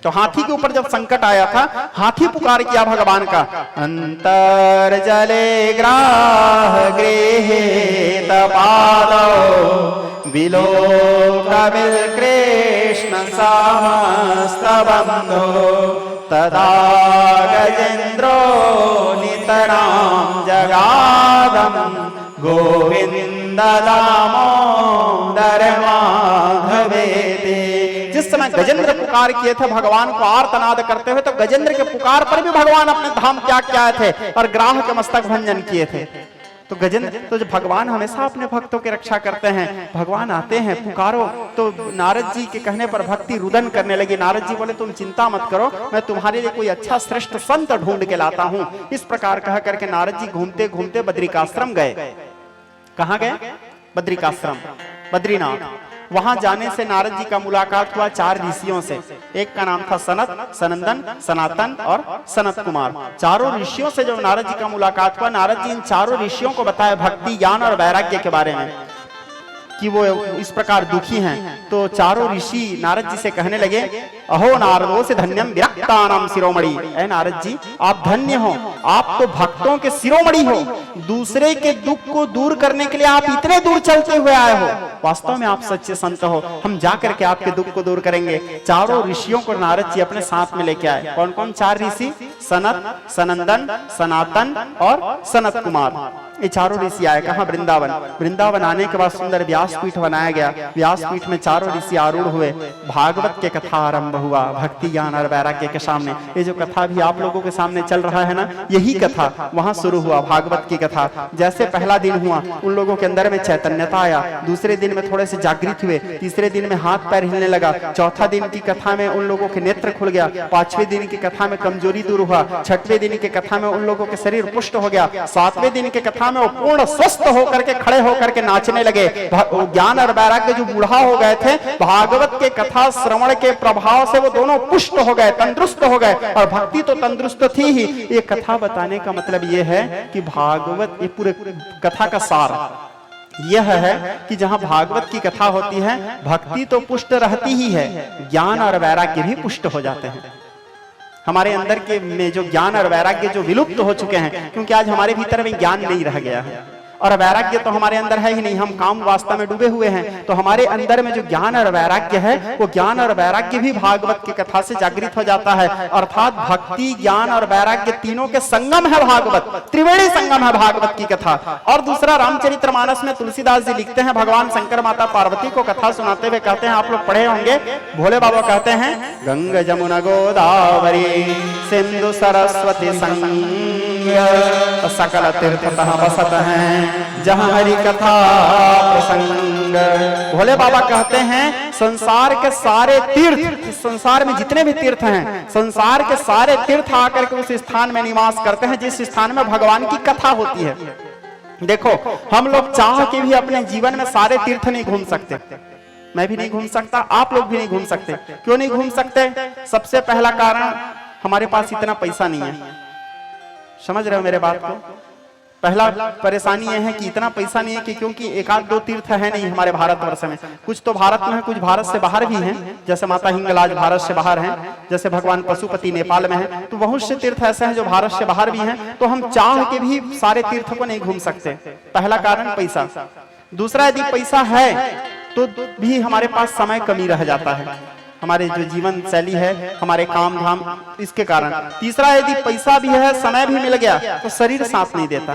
तो हाथी के ऊपर जब संकट आया था, हाथी पुकार किया भगवान का, अंतर जले ग्राह गृहे तपादो विलोकमिल कृष्ण समस्त बंधो, तदा गजेन्द्रो नितराम जगादम गोविंद दामोदर माधवेति। जिस समय गजेंद्र पुकार किए थे भगवान को आर्तनाद करते हुए, तो गजेंद्र के पुकार पर भी भगवान अपने धाम त्याग किए थे और ग्राह के मस्तक भंजन किए थे। तो गजेंद्र, तो जो भगवान हमेशा अपने भक्तों की रक्षा करते हैं, भगवान आते हैं पुकारो, तो नारद जी के कहने पर भक्ति रुदन करने लगी। नारद जी बोले तुम चिंता मत करो, मैं तुम्हारे लिए कोई अच्छा श्रेष्ठ संत ढूंढ के लाता हूं। इस प्रकार कह करके नारद जी घूमते घूमते बद्रिकाश्रम गए। कहाँ गए? बद्रिकाश्रम, बद्रीनाथ। वहां जाने से नारद जी का मुलाकात हुआ 4 ऋषियों से। एक का नाम था सनत, सनंदन, सनातन और सनत कुमार। चारों ऋषियों से जब नारद जी का मुलाकात हुआ, नारद जी इन चारों ऋषियों को बताया भक्ति, ज्ञान और वैराग्य के बारे में कि वो इस प्रकार दुखी हैं। तो चारों ऋषि नारद जी से कहने लगे, अहो नारदो से धन्यम विरक्तानाम शिरोमणि। ऐ नारद जी आप धन्य हो, आप तो भक्तों के शिरोमणि हो। दूसरे के दुख को दूर करने के लिए आप इतने दूर चलते हुए आए हो, वास्तव में आप सच्चे संत हो। हम जाकर के आपके दुख को दूर करेंगे। चारों ऋषियों को नारद जी अपने साथ में लेके आए। कौन कौन 4 ऋषि? सनत, सनंदन, सनातन और सनत कुमार। ये चारों ऋषि आए कहाँ? वृंदावन। वृंदावन आने के बाद सुंदर व्यासपीठ बनाया गया। व्यासपीठ में चारों ऋषि आरूढ़ हुए। भागवत के कथा आरंभ हुआ, भक्ति, ज्ञान और वैराग्य के सामने। ये जो कथा भी आप लोगों के सामने चल रहा है ना, यही कथा वहां शुरू हुआ, भागवत की कथा। जैसे पहला दिन हुआ, उन लोगों के अंदर में चैतन्यता आया। दूसरे दिन में थोड़े से जागृत हुए। तीसरे दिन में हाथ पैर हिलने लगा। चौथा दिन की कथा में उन लोगों के नेत्र खुल गया। 5वें दिन की कथा में कमजोरी दूर हुआ। 6वें दिन की कथा में उन लोगों के शरीर पुष्ट हो गया। 7वें दिन की कथा में वो पूर्ण स्वस्थ होकर के खड़े होकर के नाचने लगे। ज्ञान और वैराग्य जो बूढ़ा हो गए थे, भागवत के कथा श्रवण के प्रभाव से वो दोनों पुष्ट हो गए, तंदुरुस्त हो गए। और भक्ति तो तंदुरुस्त थी ही। ये कथा बताने का मतलब ये है कि भागवत, ये पूरे कथा का सार, यह है कि जहां भागवत की कथा होती है, भक्ति तो पुष्ट रहती ही है, ज्ञान और वैराग्य भी पुष्ट हो जाते हैं। हमारे अंदर के में जो ज्ञान और वैराग्य जो विलुप्त हो चुके हैं, क्योंकि आज हमारे भीतर में ज्ञान नहीं रह गया है और वैराग्य तो हमारे अंदर है ही नहीं, हम काम वास्ता में डूबे हुए हैं। तो हमारे अंदर में जो ज्ञान और वैराग्य है, वो ज्ञान और वैराग्य भी भागवत की कथा से जागृत हो जाता है। अर्थात भक्ति, ज्ञान और वैराग्य तीनों के संगम है भागवत, त्रिवेणी संगम है भागवत की कथा। और दूसरा, रामचरितमानस में तुलसीदास जी लिखते हैं, भगवान शंकर माता पार्वती को कथा सुनाते हुए कहते हैं, आप लोग पढ़े होंगे, भोले बाबा कहते हैं, गंगा जमुना गोदावरी सिंधु सरस्वती संग सकल तीर्थतः बसत हैं जहाँ हरि कथा प्रसंग। भोले बाबा कहते हैं, संसार के सारे तीर्थ, संसार में जितने भी तीर्थ हैं, संसार के सारे तीर्थ आकर के उस स्थान में निवास करते हैं जिस स्थान में भगवान की कथा होती है। देखो, हम लोग चाह के भी अपने जीवन में सारे तीर्थ नहीं घूम सकते। मैं भी नहीं घूम सकता, आप लोग भी नहीं घूम सकते। क्यों नहीं घूम सकते? सबसे पहला कारण, हमारे पास इतना पैसा नहीं है। समझ रहे हो मेरे बात को? पहला परेशानी यह है कि इतना पैसा नहीं है कि, क्योंकि एक आध दो तीर्थ है नहीं हमारे भारतवर्ष में। कुछ तो भारत में है, कुछ भारत से बाहर भी हैं, जैसे माता हिंगलाज भारत से बाहर हैं, जैसे भगवान पशुपति नेपाल में है। तो बहुत से तीर्थ ऐसे हैं जो भारत से बाहर भी हैं। तो हम चाह के भी सारे तीर्थ को नहीं घूम सकते। पहला कारण पैसा। दूसरा, यदि पैसा है तो भी हमारे पास समय कमी रह जाता है, हमारे जो जीवन शैली है, हमारे काम धाम, इसके कारण। तीसरा, यदि पैसा भी है, समय भी मिल गया, तो शरीर साथ नहीं देता,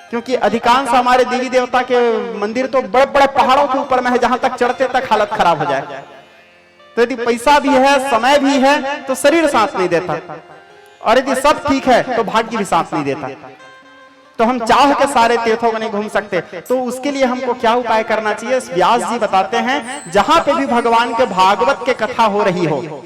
क्योंकि अधिकांश हमारे देवी देवता के मंदिर तो बड़े बड़े पहाड़ों के ऊपर में है, जहां तक चढ़ते तक हालत खराब हो जाए। तो यदि पैसा भी है, समय भी है, तो शरीर साथ नहीं देता, और यदि सब ठीक है तो भाग्य भी साथ नहीं देता। तो हम चाह के सारे तीर्थों को नहीं घूम सकते। तो उसके लिए हमको क्या उपाय करना चाहिए? व्यास जी बताते हैं, जहां पे भी भगवान के भागवत के कथा हो रही हो,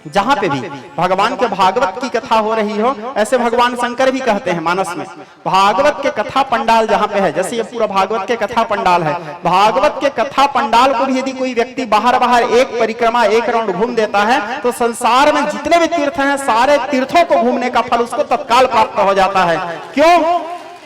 जहां पे भी भगवान के भागवत की कथा हो रही हो, ऐसे भगवान शंकर भी कहते हैं मानस में, भागवत के कथा पंडाल जहां पे है, जैसे ये पूरा भागवत के कथा पंडाल है, भागवत के कथा पंडाल को भी यदि कोई व्यक्ति बाहर बाहर एक परिक्रमा, एक राउंड घूम देता है, तो संसार में जितने भी तीर्थ हैं, सारे तीर्थों को घूमने का फल उसको तत्काल प्राप्त हो जाता है।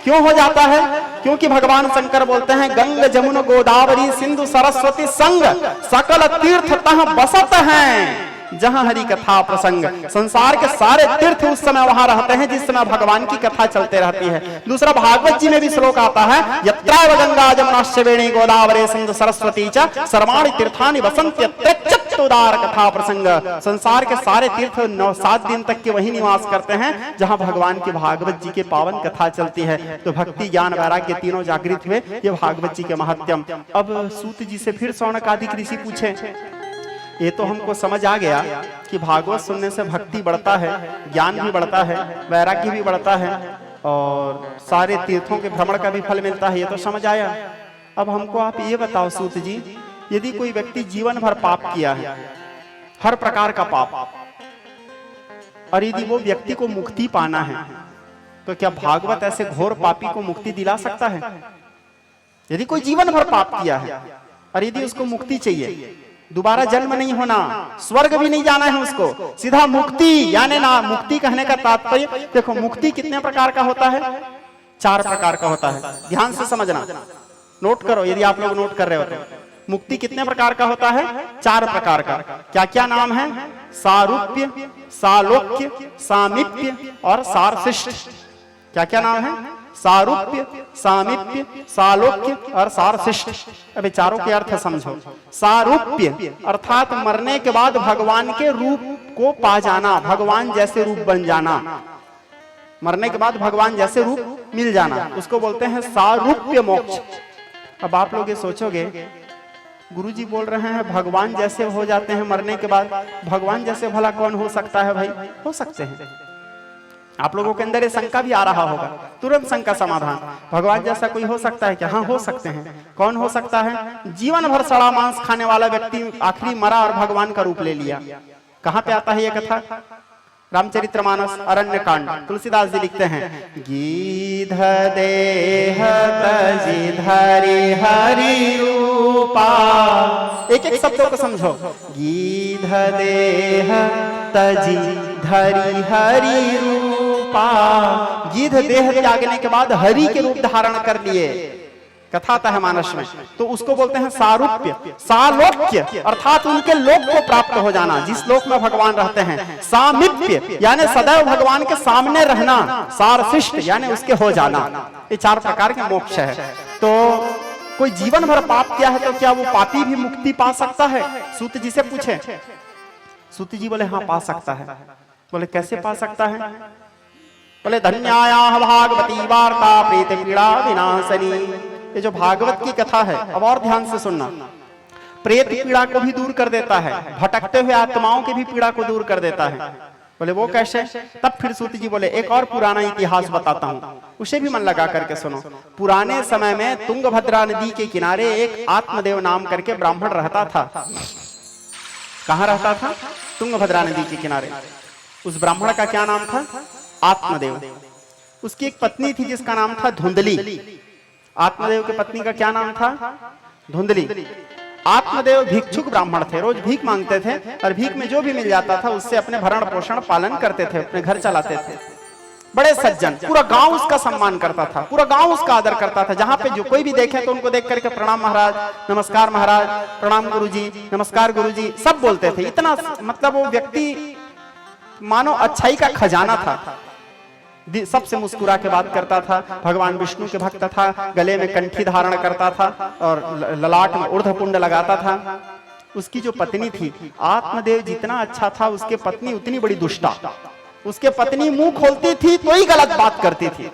क्यों हो जाता है? क्योंकि भगवान शंकर बोलते हैं, गंगा जमुना गोदावरी सिंधु सरस्वती संग सकल तीर्थ तह बसत हैं जहां हरि कथा प्रसंग। संसार के सारे तीर्थ उस समय वहां रहते हैं जिस समय भगवान की कथा चलते रहती है। दूसरा, भागवत जी में भी श्लोक आता है, यत्राव गंगा जमुनाश्च वेणी गोदावरी सिंधु सरस्वती च सर्वाणि तीर्थानि वसन्त्यत्रेच्युदार कथा प्रसंग। संसार के सारे तीर्थ 9-7 दिन तक के वही निवास करते हैं जहां भगवान की भागवत जी के पावन कथा चलती है। तो भक्ति, ज्ञान, वैराग्य तीनों जागृत हुए, ये भागवत जी के महात्म्यम। अब सूत जी से फिर शौनकादिक ऋषि पूछे, ये तो हमको समझ आ गया कि भागवत सुनने से भक्ति बढ़ता है, ज्ञान भी बढ़ता है, वैराग्य भी बढ़ता है, और सारे तीर्थों के भ्रमण का भी फल मिलता है, ये तो समझ आया। अब हमको आप ये बताओ सूत जी, यदि कोई व्यक्ति जीवन भर पाप किया है, हर प्रकार का पाप, और यदि वो व्यक्ति को मुक्ति पाना है, तो क्या भागवत ऐसे घोर पापी को मुक्ति दिला सकता है? यदि कोई जीवन भर पाप किया है और यदि उसको मुक्ति चाहिए, दोबारा जन्म नहीं होना, स्वर्ग भी नहीं जाना है उसको, सीधा मुक्ति, यानी ना, मुक्ति कहने का तात्पर्य देखो, मुक्ति कितने प्रकार का होता है? 4 प्रकार का होता है। ध्यान से समझना, नोट करो यदि आप लोग नोट कर रहे हो तो। मुक्ति कितने प्रकार का होता है? 4 प्रकार का। क्या क्या नाम है? सारूप्य, सालोक्य, सामीप्य और सारशिष्ट। क्या क्या नाम है? सारूप्य, सामीप्य, सालोक्य और सारशिष्ट। अबे चारों के अर्थ समझो। सारूप्य अर्थात मरने के बाद भगवान के रूप को पा जाना, भगवान जैसे रूप बन जाना, मरने के बाद भगवान जैसे रूप मिल जाना, उसको बोलते हैं सारूप्य मोक्ष। अब आप लोग ये सोचोगे, गुरुजी बोल रहे हैं भगवान जैसे हो जाते हैं मरने के बाद, भगवान जैसे भला कौन हो सकता है? भाई हो सकते हैं। आप लोगों के अंदर ये शंका भी आ रहा होगा, तुरंत शंका समाधान, भगवान जैसा कोई हो सकता है क्या? हाँ हो सकते हैं। कौन हो सकता है? जीवन भर सड़ा मांस खाने वाला व्यक्ति आखिरी मरा और भगवान का रूप ले लिया। कहाँ पे आता है ये कथा? रामचरितमानस अरण्य कांड। तुलसीदास जी लिखते हैं, गीध देह तजि धरि हरि रूपा। एक एक शब्दों को समझो। गीध देह तजि धरि हरि रूपा। गीध देह त्यागने के बाद हरि के रूप धारण कर लिए। कथा आता है मानस में, तो उसको बोलते हैं सारूप्य, सालोक्य, अर्थात उनके लोक को प्राप्त हो जाना, जिस लोक में भगवान रहते हैं। सामीप्य यानी सदैव भगवान के सामने रहना, सारशिष्ट यानी उसके हो जाना। ये 4 प्रकार के मोक्ष है। तो कोई जीवन भर पाप किया है तो क्या वो पापी भी मुक्ति पा सकता है? सूत जी से पूछे। सूत जी बोले हाँ पा सकता है। बोले कैसे पा सकता है? बोले धन्याया भागवती वार्ता प्रेत पीड़ा विनाशनी। ये जो भागवत की कथा है, अब और ध्यान से सुनना, प्रेत पीड़ा को भी दूर कर देता है, भटकते हुए आत्माओं की भी पीड़ा को दूर कर देता है। बोले वो कैसे? तब फिर सूत जी बोले एक और पुराना इतिहास बताता हूं, उसे भी मन लगा करके सुनो। पुराने समय में तुंगभद्रा नदी के किनारे एक आत्मदेव नाम करके ब्राह्मण रहता था। कहां रहता था? तुंगभद्रा नदी के किनारे। उस ब्राह्मण का क्या नाम था? आत्मदेव। उसकी एक पत्नी थी जिसका नाम था धुंधली। आत्मदेव की पत्नी का क्या नाम था? धुंधली। आत्मदेव भिक्षुक ब्राह्मण थे, रोज भीख मांगते थे और भीख में जो भी मिल जाता था उससे अपने भरण पोषण पालन करते थे, अपने घर चलाते थे। बड़े सज्जन, पूरा गांव उसका सम्मान करता था, पूरा गांव उसका आदर करता था। जहां पे जो कोई भी देखे तो उनको देख करके प्रणाम महाराज, नमस्कार महाराज, प्रणाम गुरुजी, नमस्कार गुरुजी, सब बोलते थे। इतना मतलब वो व्यक्ति मानो अच्छाई का खजाना था। सबसे मुस्कुरा के बात करता था, भगवान विष्णु के भक्त था, गले में कंठी धारण करता था और ललाट में ऊर्ध्वपुंड लगाता था। उसकी जो पत्नी थी, आत्मदेव जितना अच्छा था, उसके पत्नी उतनी बड़ी दुष्टा। उसके पत्नी मुंह खोलती थी तो ही गलत बात करती थी,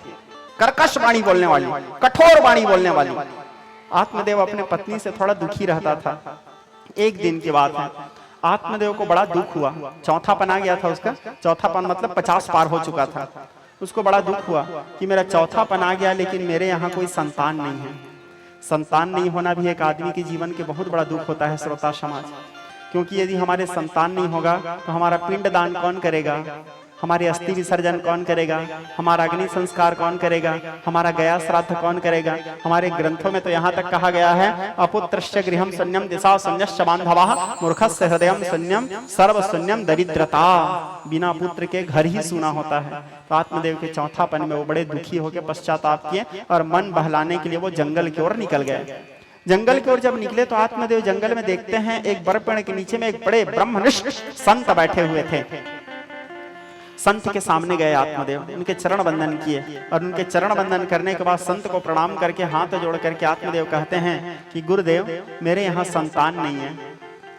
कर्कश वाणी बोलने वाली, कठोर वाणी बोलने वाली। आत्मदेव अपने पत्नी से थोड़ा दुखी रहता था। एक दिन की बात है, आत्मदेव को बड़ा दुख हुआ। चौथापन आ गया था उसका, चौथापन मतलब 50 पार हो चुका था। उसको बड़ा दुख हुआ कि मेरा चौथापन आ गया लेकिन मेरे यहाँ कोई संतान नहीं है। संतान नहीं होना भी एक आदमी के जीवन के बहुत बड़ा दुख होता है श्रोता समाज, क्योंकि यदि हमारे संतान नहीं होगा तो हमारा पिंडदान कौन करेगा, हमारे अस्थि विसर्जन कौन करेगा, हमारा अग्नि संस्कार कौन करेगा, हमारा गया श्राद्ध कौन करेगा। हमारे ग्रंथों में तो यहाँ तक कहा गया है, अपुत्रस्य गृहम शून्यम दिशा शून्यश्च बांधवाः मूर्खस्य हृदयम शून्यम सर्व शून्यम दरिद्रता। बिना पुत्र के घर ही सूना होता है। तो आत्मदेव के चौथापन में वो बड़े दुखी होकर पश्चाताप किए और मन बहलाने के लिए वो जंगल की ओर निकल गए। जंगल की ओर जब निकले तो आत्मदेव जंगल में देखते हैं एक बरपेड़ के नीचे में एक बड़े ब्रह्मनिष्ठ संत बैठे हुए थे। संत के सामने गए आत्मदेव, उनके चरण बंदन किए और उनके चरण बंदन करने के बाद संत को प्रणाम करके हाथ जोड़ करके आत्मदेव कहते हैं कि गुरुदेव मेरे यहाँ संतान नहीं है,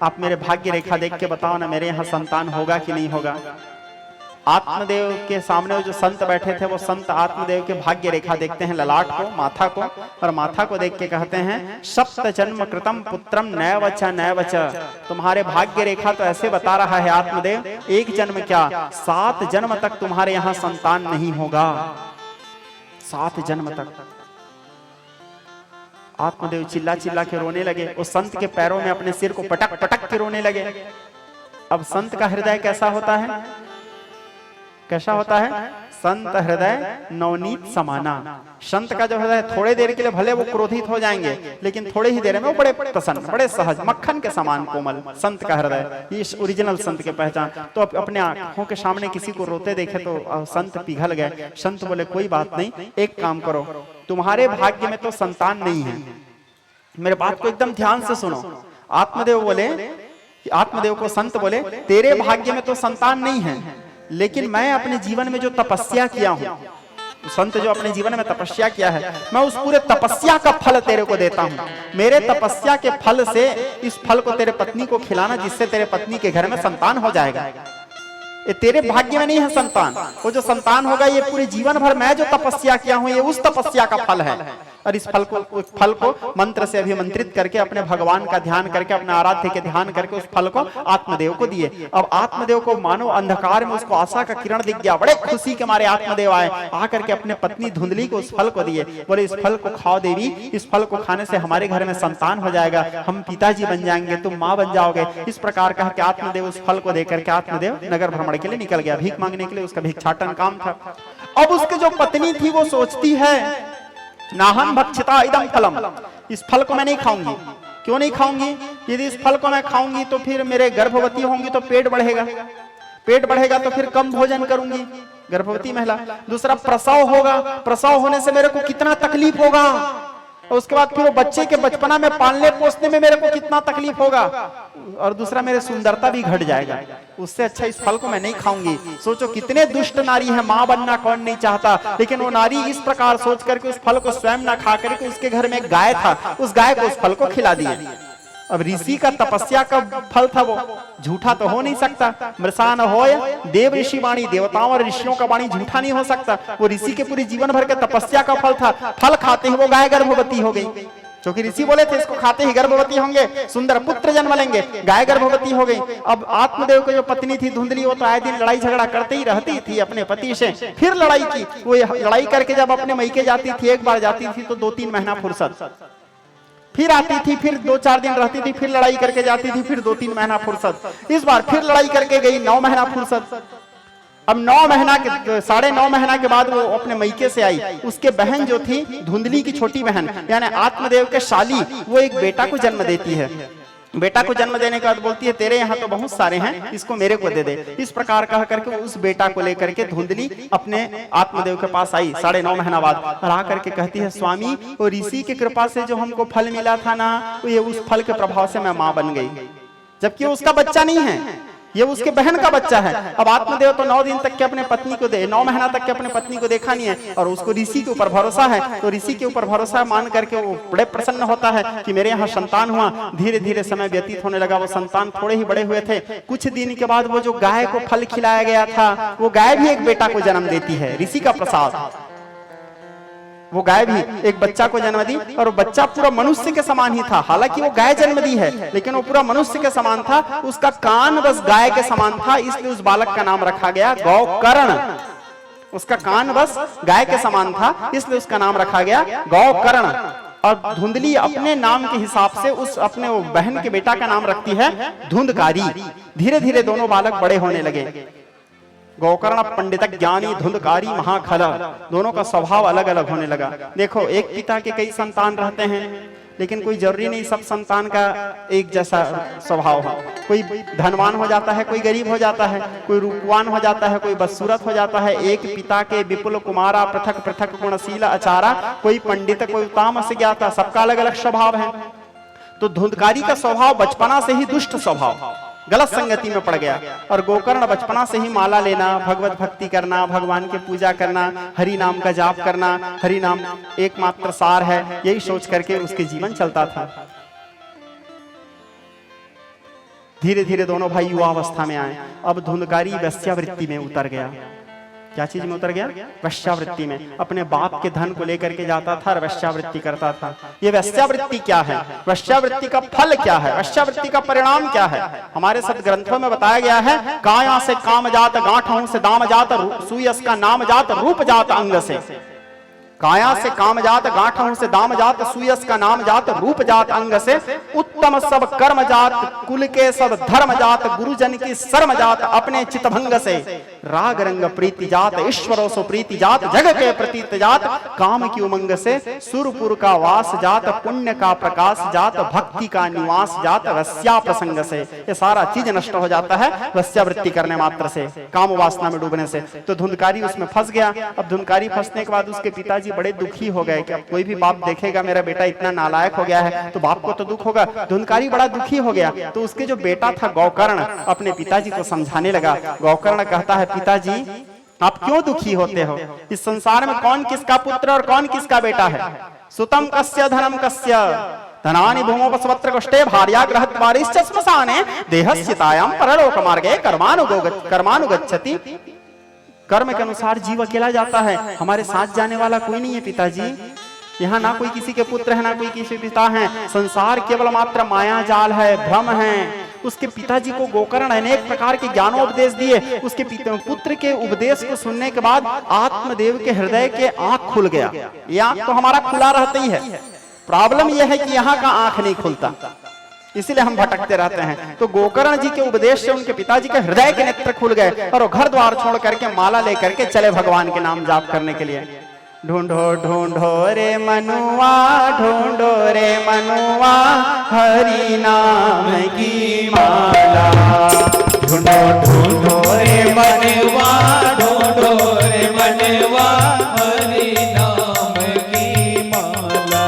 आप मेरे भाग्य रेखा देख के बताओ ना मेरे यहाँ संतान होगा कि नहीं होगा। आत्मदेव के सामने जो संत बैठे थे वो संत आत्मदेव के भाग्य रेखा देखते हैं, ललाट को, माथा को, और माथा को देख के कहते हैं सप्त जन्म कृतम पुत्रम नैवच नैवच। तुम्हारे भाग्य रेखा तो ऐसे बता रहा है आत्मदेव, एक जन्म क्या 7 जन्म तक तुम्हारे यहाँ संतान नहीं होगा। 7 जन्म तक। आत्मदेव चिल्ला चिल्ला के रोने लगे, उस संत के पैरों में अपने सिर को पटक पटक के रोने लगे। अब संत का हृदय कैसा होता है? कैसा होता है? संत हृदय नवनीत समाना। संत का जो हृदय थोड़े देर के लिए भले वो क्रोधित हो जाएंगे लेकिन थोड़े ही देर में वो बड़े प्रसन्न, बड़े सहज, मक्खन के समान कोमल संत का हृदय। ये ओरिजिनल संत के पहचान। तो अपने आंखों के सामने किसी को रोते देखे तो संत पिघल गए। संत बोले कोई बात नहीं, एक काम करो, तुम्हारे भाग्य में तो संतान नहीं है, मेरे बात को एकदम ध्यान से सुनो। आत्मदेव बोले, आत्मदेव को संत बोले तेरे भाग्य में तो संतान नहीं है, लेकिन मैं अपने जीवन में जो तपस्या किया हूं, संत जो अपने जीवन में तपस्या किया है, मैं उस पूरे तपस्या का फल तेरे को देता हूं। मेरे तपस्या के फल से इस फल को तेरे पत्नी को खिलाना, जिससे तेरे पत्नी के घर में संतान हो जाएगा। ये तेरे भाग्य में नहीं है संतान, वो जो संतान होगा ये पूरे जीवन भर मैं जो तपस्या किया हूं ये उस तपस्या का फल है। और इस फल को मंत्र से अभिमंत्रित करके अपने भगवान का ध्यान करके, अपने आराध्य के ध्यान करके उस फल को आत्मदेव को दिए। अब आत्मदेव को मानो अंधकार में उसको आशा का किरण दिख गया। बड़े खुशी के मारे आत्मदेव आए, आकर के अपने पत्नी धुंधली को उस फल को दिए। बोले इस फल को खाओ देवी, इस फल को खाने से हमारे घर में संतान हो जाएगा, हम पिताजी बन जाएंगे, तुम माँ बन जाओगे। इस प्रकार कह के आत्मदेव उस फल को देकर के आत्मदेव नगर भ्रमण के लिए निकल गया, भीख मांगने के लिए। उसका भिक्षाटन काम था। अब उसकी जो पत्नी थी वो सोचती है नाहम भक्षिता इदम फलम, इस फल को मैं नहीं खाऊंगी। क्यों नहीं खाऊंगी? यदि इस फल को मैं खाऊंगी तो फिर मेरे गर्भवती होंगी तो पेट बढ़ेगा, पेट बढ़ेगा तो फिर कम भोजन करूंगी, गर्भवती महिला। दूसरा प्रसव होगा, प्रसव होने से मेरे को कितना तकलीफ होगा, और उसके बाद फिर वो बच्चे के बचपना में पालने पोसने में मेरे को कितना तकलीफ होगा, और दूसरा मेरे सुंदरता भी घट जाएगा। उससे अच्छा इस फल को मैं नहीं खाऊंगी। सोचो कितने दुष्ट नारी है, मां बनना कौन नहीं चाहता, लेकिन वो नारी इस प्रकार सोच करके उस फल को स्वयं ना खा करके, उसके घर में एक गाय था, उस गाय को उस फल को खिला दिया। अब ऋषि का तपस्या का फल था, वो झूठा तो हो नहीं सकता। मृषा न होय देव ऋषि वाणी, देवताओं और ऋषियों का वाणी झूठा नहीं हो सकता। वो ऋषि के पूरी जीवन भर के तपस्या का फल था। फल खाते ही वो गाय गर्भवती हो गई, क्योंकि ऋषि बोले थे इसको खाते ही गर्भवती होंगे, सुंदर पुत्र जन्म लेंगे। गाय गर्भवती हो गई। अब आत्मदेव की जो पत्नी थी धुंधली, वो तो आए दिन लड़ाई झगड़ा करते ही रहती थी अपने पति से। फिर लड़ाई की, वो लड़ाई करके जब अपने मैके जाती थी, एक बार जाती थी तो 2-3 महीना फुर्सत, फिर आती थी, फिर 2-4 दिन रहती थी, फिर लड़ाई करके जाती थी, फिर 2-3 महीना फुर्सत। इस बार फिर लड़ाई करके गई, 9 महीना फुर्सत। अब 9 महीना के 9.5 महीना के बाद वो अपने मैके से आई। उसके बहन जो थी धुंधली की छोटी बहन, यानी आत्मदेव के शाली, वो एक बेटा को जन्म देती है। बेटा को जन्म देने के बाद बोलती है तेरे यहाँ तो बहुत सारे हैं, इसको मेरे को दे दे। इस प्रकार कह करके उस बेटा को लेकर के धुंधली अपने आत्मदेव के पास आई 9.5 महीना बाद, और आकर के कहती है स्वामी, वो ऋषि की कृपा से जो हमको फल मिला था ना, ये उस फल के प्रभाव से मैं माँ बन गई, जबकि उसका बच्चा नहीं है, ये उसके बहन का बच्चा है। अब आत्मदेव तो 9 दिन तक के अपने पत्नी को 9 महीना तक के अपने पत्नी को देखा नहीं है, और उसको ऋषि के ऊपर भरोसा है, तो ऋषि के ऊपर भरोसा मान करके वो बड़े प्रसन्न होता है कि मेरे यहाँ संतान हुआ। धीरे धीरे समय व्यतीत होने लगा, वो संतान थोड़े ही बड़े हुए थे। कुछ दिन के बाद वो जो गाय को फल खिलाया गया था, वो गाय भी एक बेटा को जन्म देती है, ऋषि का प्रसाद। वो गाय भी एक बच्चा को जन्म दी, और वो बच्चा पूरा मनुष्य के समान ही था। हालांकि वो गाय जन्म दी है, लेकिन वो पूरा मनुष्य के समान था। उसका कान बस गाय के समान था, इसलिए उस बालक का नाम रखा गया गौकर्ण। उसका कान बस गाय के समान था, इसलिए उसका नाम रखा गया गौकर्ण। और धुंधली अपने नाम के हिसाब से उस अपने वो बहन के बेटा का नाम रखती है धुंधकारी। धीरे धीरे दोनों बालक बड़े होने लगे। गौकर्ण पंडित ज्ञानी, धुंधकारी महाखला, दोनों का स्वभाव अलग अलग होने लगा। देखो, एक पिता के कई संतान रहते हैं, लेकिन कोई जरूरी नहीं सब संतान का एक जैसा स्वभाव हो। कोई धनवान हो जाता है, कोई गरीब हो जाता है, कोई रूपवान हो जाता है, कोई बदसूरत हो जाता है। एक पिता के विपुल कुमारा, पृथक पृथक गुणशील आचारा, कोई पंडित कोई तामस ज्ञाता, सबका अलग अलग स्वभाव है। तो धुंधकारी का स्वभाव बचपना से ही दुष्ट स्वभाव, गलत संगति में पड़ गया। और गोकर्ण बचपना से ही माला लेना, भगवत भक्ति करना, भगवान की पूजा करना, हरि नाम का जाप करना, हरि नाम एकमात्र सार है, यही सोच करके उसके जीवन चलता था। धीरे धीरे दोनों भाई युवावस्था में आए। अब धुंधकारी वेश्यावृत्ति में उतर गया। क्या चीज में उतर गया? वेश्यावृत्ति में। अपने बाप के धन को लेकर के जाता था और वेश्यावृत्ति करता था। ये वेश्यावृत्ति क्या है? वेश्यावृत्ति का फल क्या है? वेश्यावृत्ति का परिणाम क्या है? हमारे सदग्रंथों में बताया गया है, काया से काम जात, गांठों से दाम जात, सुयस का नाम जात, रूप जात अंग से। काया से काम जात, गांठों से दाम जात, सुयस का नाम जात, रूप जात अंग से। उत्तम सब कर्म जात, कुल के सब धर्म जात, गुरुजन की शर्म जात, अपने चितभंग से। राग रंग प्रीति जात, ईश्वरों सो प्रीति जात, जग के प्रतीत जात, काम की उमंग से। सुरपुर का वास जात, पुण्य का प्रकाश जात, भक्ति का निवास जात, वस्या प्रसंग से। ये सारा चीज नष्ट हो जाता है वस्यावृत्ति करने मात्र से, काम वासना में डूबने से। तो धुंधकारी उसमें फंस गया। अब धुंधकारी फंसने के बाद उसके पिताजी बड़े दुखी हो गए कि अब कोई भी बाप देखेगा मेरा बेटा इतना नालायक हो गया है, तो बाप को तो दुख होगा। धुंधकारी बड़ा दुखी हो गया। तो उसके जो बेटा था गौकर्ण, अपने पिताजी को समझाने लगा। गौकर्ण कहता है, पिताजी आप क्यों दुखी होते हो? इस संसार में कौन किसका पुत्र और कौन किसका बेटा है? सुतम कस्य धनम कस्य, धनानि भूमोपस्वत्र कष्टे भार्या गृहद्वारिश्च श्मशाने, देहस्यतायाम परलोक मार्गे कर्मानुगच्छति। कर्म के अनुसार जीव अकेला जाता है, हमारे साथ जाने वाला कोई नहीं है पिताजी। यहाँ ना कोई किसी के पुत्र है, ना कोई किसी पिता है। संसार केवल मात्र माया जाल है, भ्रम है। उसके पिताजी को गोकर्ण अनेक प्रकार के ज्ञानोपदेश दिए। उसके पुत्र के उपदेश को सुनने के बाद आत्मदेव के हृदय के आंख खुल गया। ये आंख तो हमारा खुला रहता ही है, प्रॉब्लम यह है कि यहाँ का आंख नहीं खुलता, इसीलिए हम भटकते रहते हैं। तो गोकर्ण जी के उपदेश से उनके पिताजी के हृदय के नेत्र खुल गए और वो घर द्वार छोड़ करके माला लेकर के चले भगवान के नाम जाप करने के लिए। ढूंढो ढूंढो रे मनुआ, ढूंढो रे मनुआ, हरि नाम की माला। ढूंढो ढूंढो रे मनुआ, ढूंढो रे मनुआ, हरि नाम की माला।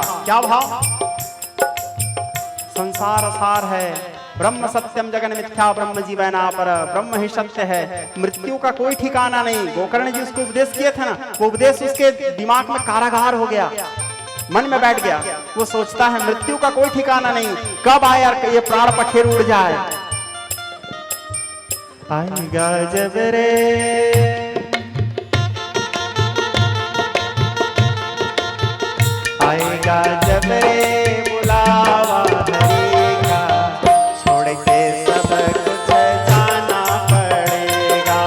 क्या भाव? संसार सार है, ब्रह्म सत्यम जगन मिथ्या ब्रह्म जीवना पर, ब्रह्म ही सत्य है, मृत्यु का कोई ठिकाना नहीं। गोकर्ण जी उसको उपदेश किए थे ना, वो उपदेश उसके दिमाग में कारागार हो गया, मन में बैठ गया। वो सोचता है मृत्यु का कोई ठिकाना नहीं, कब आए यार ये प्राण पखेर उड़ जाए। आएगा जब रे आएगा जब रे बुलावा हरि का, छोड़ के सब कुछ जाना पड़ेगा।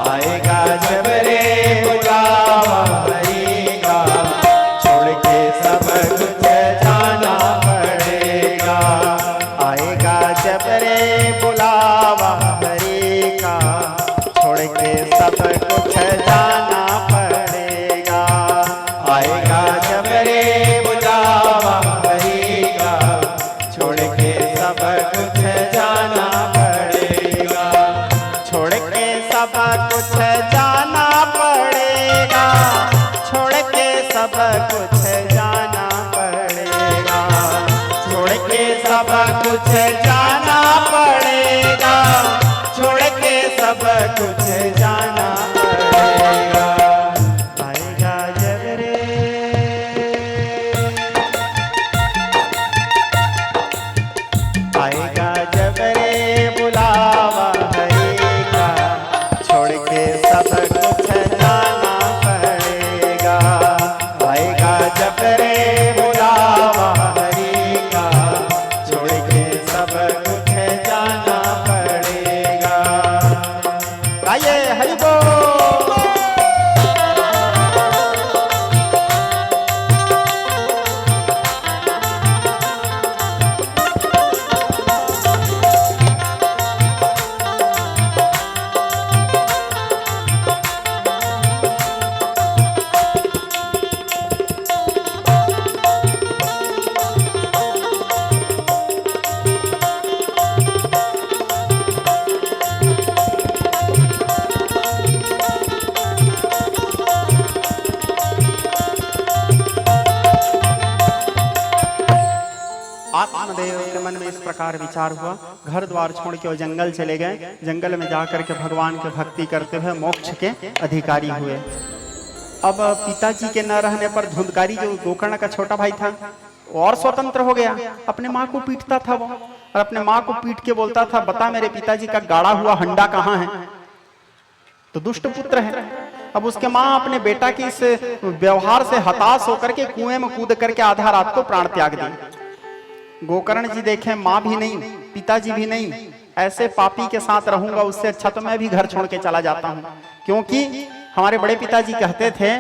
आएगा जब रे बुलावा हरि का, छोड़ के सब कुछ जाना पड़ेगा। आएगा जब रे बुलावा हरि का, छोड़ के सब कुछ जाना पड़ेगा। आएगा जब रे बुलावा हरि का, छोड़ के सब कुछ जाना पड़ेगा। छोड़ के सब कुछ जाना पड़ेगा, छोड़ के सब कुछ जाना पड़ेगा। छोड़ के सब कुछ जाना पड़ेगा, छोड़ के सब कुछ जाना पड़ेगा। आएगा जब रे आएगा जब रे बुलावा हरि का, छोड़ के सब कुछ जाना पड़ेगा। आएगा जब रे बुलावा हरि का, छोड़ के सब कुछ जाना पड़ेगा। आइए हरि बोल। आत्मदेव के मन में इस प्रकार विचार हुआ, घर द्वार छोड़ के वो जंगल चले गए। जंगल में जाकर के भगवान के भक्ति करते हुए मोक्ष के अधिकारी हुए। अब पिताजी के न रहने पर धुंधकारी जो गोकर्ण का छोटा भाई था वो और स्वतंत्र हो गया। अपने माँ को पीटता था वो, और अपने माँ को पीट के बोलता था, बता मेरे पिताजी का गाड़ा हुआ हंडा कहाँ है? तो दुष्ट पुत्र है। अब उसके माँ अपने बेटा के इस व्यवहार से हताश होकर के कुएं में कूद करके आधा रात को प्राण त्याग दी। गोकर्ण जी देखें, माँ भी नहीं, पिताजी भी नहीं, ऐसे पापी के साथ रहूंगा उससे अच्छा तो मैं भी घर छोड़ के चला जाता हूँ। क्योंकि हमारे बड़े पिताजी कहते थे,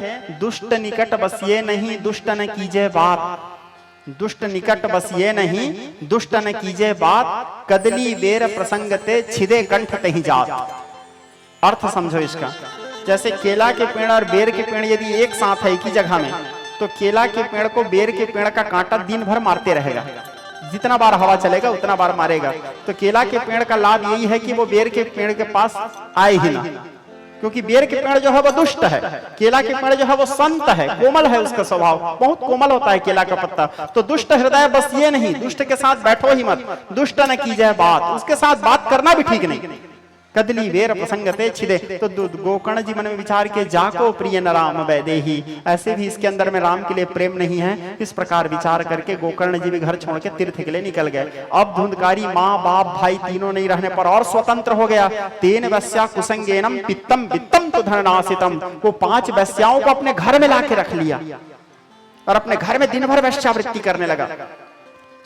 दुष्ट निकट बस ये नहीं दुष्ट न कीजिए बात। दुष्ट निकट बस ये नहीं दुष्ट न कीजिए बात, कदली बेर प्रसंगते छिदे कंठ तही जात। अर्थ समझो इसका। जैसे केला के पेड़ और बेर के पेड़ यदि एक साथ है एक ही जगह में, तो केला के पेड़ को बेर के पेड़ का कांटा दिन भर मारते रहेगा, जितना बार हवा चलेगा उतना बार मारेगा। तो केला के पेड़ का लाभ यही है कि वो बेर के पेड़ के पास आए ही ना, क्योंकि बेर के पेड़ जो है वो दुष्ट है, केला के पेड़ जो है वो संत है, कोमल है, उसका स्वभाव बहुत कोमल होता है केला का पत्ता। तो दुष्ट हृदय बस ये नहीं, दुष्ट के साथ बैठो ही मत, दुष्ट न कीजिए बात, उसके साथ बात करना भी ठीक नहीं। कदली वेर प्रसंगते छिदे। तो गोकर्ण जी मन में विचार के, जाको प्रिय न राम वैदेही, ऐसे भी इसके अंदर में राम के लिए प्रेम नहीं है। इस प्रकार विचार करके गोकर्ण जी भी घर छोड़ के तीर्थ के लिए निकल गए। अब धुंधकारी माँ बाप भाई तीनों नहीं रहने पर और स्वतंत्र हो गया। तेन वैश्या कुसंगेनम पित्तम वित्तम तो धननासितम, वो 5 वैश्याओं को अपने घर में लाके रख लिया और अपने घर में दिन भर वैश्यावृत्ति करने लगा।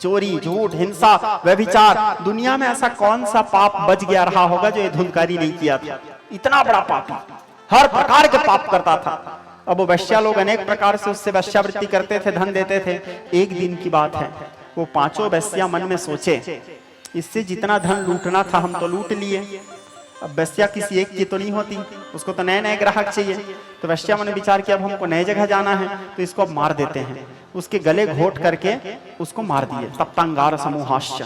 चोरी, झूठ, हिंसा, व्यभिचार, दुनिया में ऐसा कौन सा पाप बच गया रहा होगा जो ये धुंधकारी नहीं किया था? इतना बड़ा पापी, हर प्रकार के पाप करता था। अब वो वैश्या लोग अनेक प्रकार से उससे वैश्यावृत्ति करते थे, धन देते थे। एक दिन की बात है, वो 5 वैश्या मन में सोचे, इससे जितना धन लूटना था हम तो लूट लिए, अब वैश्या किसी एक की तो नहीं होती, उसको तो नए नए ग्राहक चाहिए। तो वैश्या मन विचार किया, अब हमको नई जगह जाना है तो इसको अब मार देते हैं। उसके गले घोट करके उसको मार दिए। तप्तांगार समूहाश्च,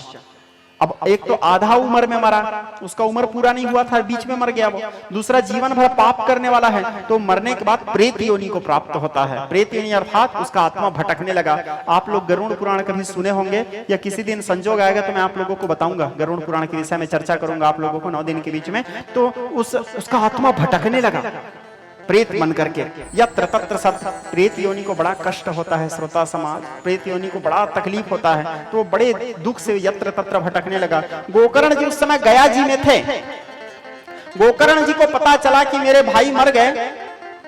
अब एक तो आधा उम्र में मरा, उसका उम्र पूरा नहीं हुआ था, बीच में मर गया वो। दूसरा जीवन भर पाप करने वाला है, तो मरने के बाद प्रेत योनि को प्राप्त होता है। प्रेत योनि अर्थात उसका आत्मा भटकने लगा। आप लोग गरुड़ पुराण कभी सुने होंगे, या किसी दिन संजोग आएगा तो मैं आप लोगों को बताऊंगा, गरुड़ पुराण के विषय में चर्चा करूंगा आप लोगों को 9 दिन के बीच में। तो उसका आत्मा भटकने लगा प्रेत मन करके। यत्र तत्र सत, प्रेत योनि को बड़ा कष्ट होता है श्रोता समाज, प्रेत योनि को बड़ा तकलीफ होता है, तो बड़े दुख से यत्र तत्र भटकने लगा। गोकर्ण जी उस समय गया जी में थे। गोकर्ण जी को पता चला कि मेरे भाई मर गए,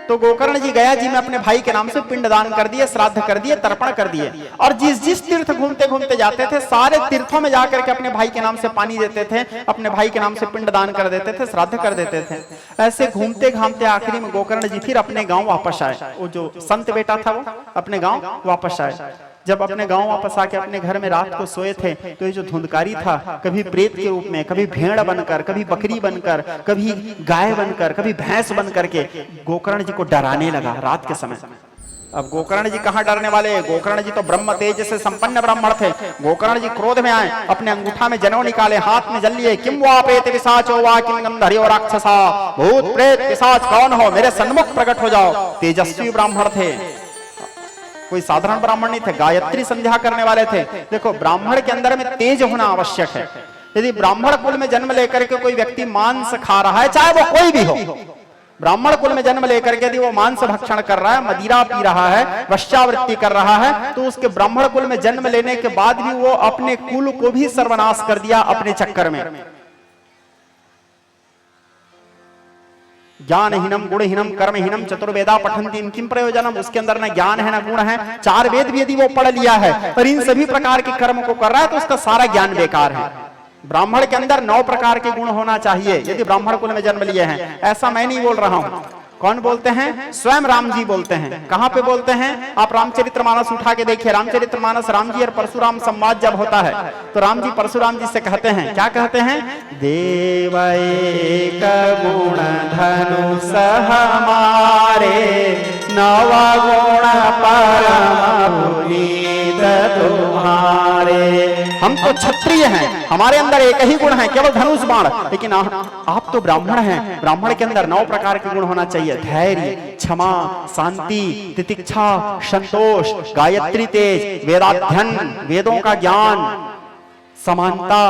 तो गोकर्ण जी गया जी में अपने भाई के नाम से पिंडदान कर दिए, श्राद्ध कर दिए, तर्पण कर दिए। और जिस जिस तीर्थ घूमते घूमते जाते थे, सारे तीर्थों में जाकर के अपने भाई के नाम से पानी देते थे, अपने भाई के नाम से पिंडदान कर देते थे, श्राद्ध कर देते थे। ऐसे घूमते घामते आखिरी में गोकर्ण जी फिर अपने गांव वापस आए। वो जो संत बेटा था वो अपने गांव वापस आए। जब अपने गांव वापस आके अपने घर में रात को सोए थे, तो ये जो धुंधकारी था, कभी प्रेत के रूप में, कभी भेड़ बनकर, कभी बकरी बनकर, कभी गाय बनकर, कभी भैंस बनकर के गोकर्ण जी को डराने लगा रात के समय। अब गोकर्ण जी कहाँ डरने वाले, गोकर्ण जी तो ब्रह्म तेज से संपन्न ब्राह्मण थे। गोकर्ण जी क्रोध में आए, अपने अंगूठा में जनेऊ निकाले, हाथ में जल लिए। किम वा प्रेत पिशाचो वा किम गंधर्यो राक्षसा, भूत प्रेत पिशाच कौन हो, मेरे सन्मुख प्रकट हो जाओ। तेजस्वी ब्राह्मण थे, कोई साधारण ब्राह्मण नहीं थे, गायत्री संध्या करने वाले थे। देखो, ब्राह्मण के अंदर में तेज होना आवश्यक है। यदि ब्राह्मण कुल में जन्म लेकर के कोई व्यक्ति मांस खा रहा है, चाहे वो कोई भी हो, ब्राह्मण कुल में जन्म लेकर के यदि वो मांस भक्षण कर रहा है, मदिरा पी रहा है, वश्यावृत्ति कर रहा है, तो उसके ब्राह्मण कुल में जन्म लेने के बाद भी वो अपने कुल को भी सर्वनाश कर दिया अपने चक्कर में। ज्ञानहीनम गुणहीनम कर्महीनम चतुर्वेदा पठन्ति किम प्रयोजनम, उसके अंदर न ज्ञान है न गुण है। 4 वेद भी यदि वो पढ़ लिया है और इन सभी प्रकार के कर्म को कर रहा है, तो उसका सारा ज्ञान बेकार है। ब्राह्मण के अंदर 9 प्रकार के गुण होना चाहिए यदि ब्राह्मण कुल में जन्म लिए हैं। ऐसा मैं नहीं बोल रहा हूं, कौन बोलते हैं? स्वयं राम जी बोलते हैं। कहां पे बोलते हैं? आप रामचरितमानस उठा के देखिए। रामचरितमानस राम जी और परशुराम संवाद जब होता है, तो राम जी परशुराम जी से कहते हैं, क्या कहते हैं? देव एक गुण धनुष हमारे, नव गुण परम पुनीत तुम्हारे। हम तो क्षत्रिय हैं, हमारे अंदर एक ही गुण है, केवल धनुष बाण। लेकिन आप तो ब्राह्मण हैं, ब्राह्मण के अंदर 9 प्रकार के गुण होना चाहिए। धैर्य, क्षमा, शांति, तितिक्षा, संतोष, गायत्री तेज, वेदाध्ययन, वेदों का ज्ञान, समानता,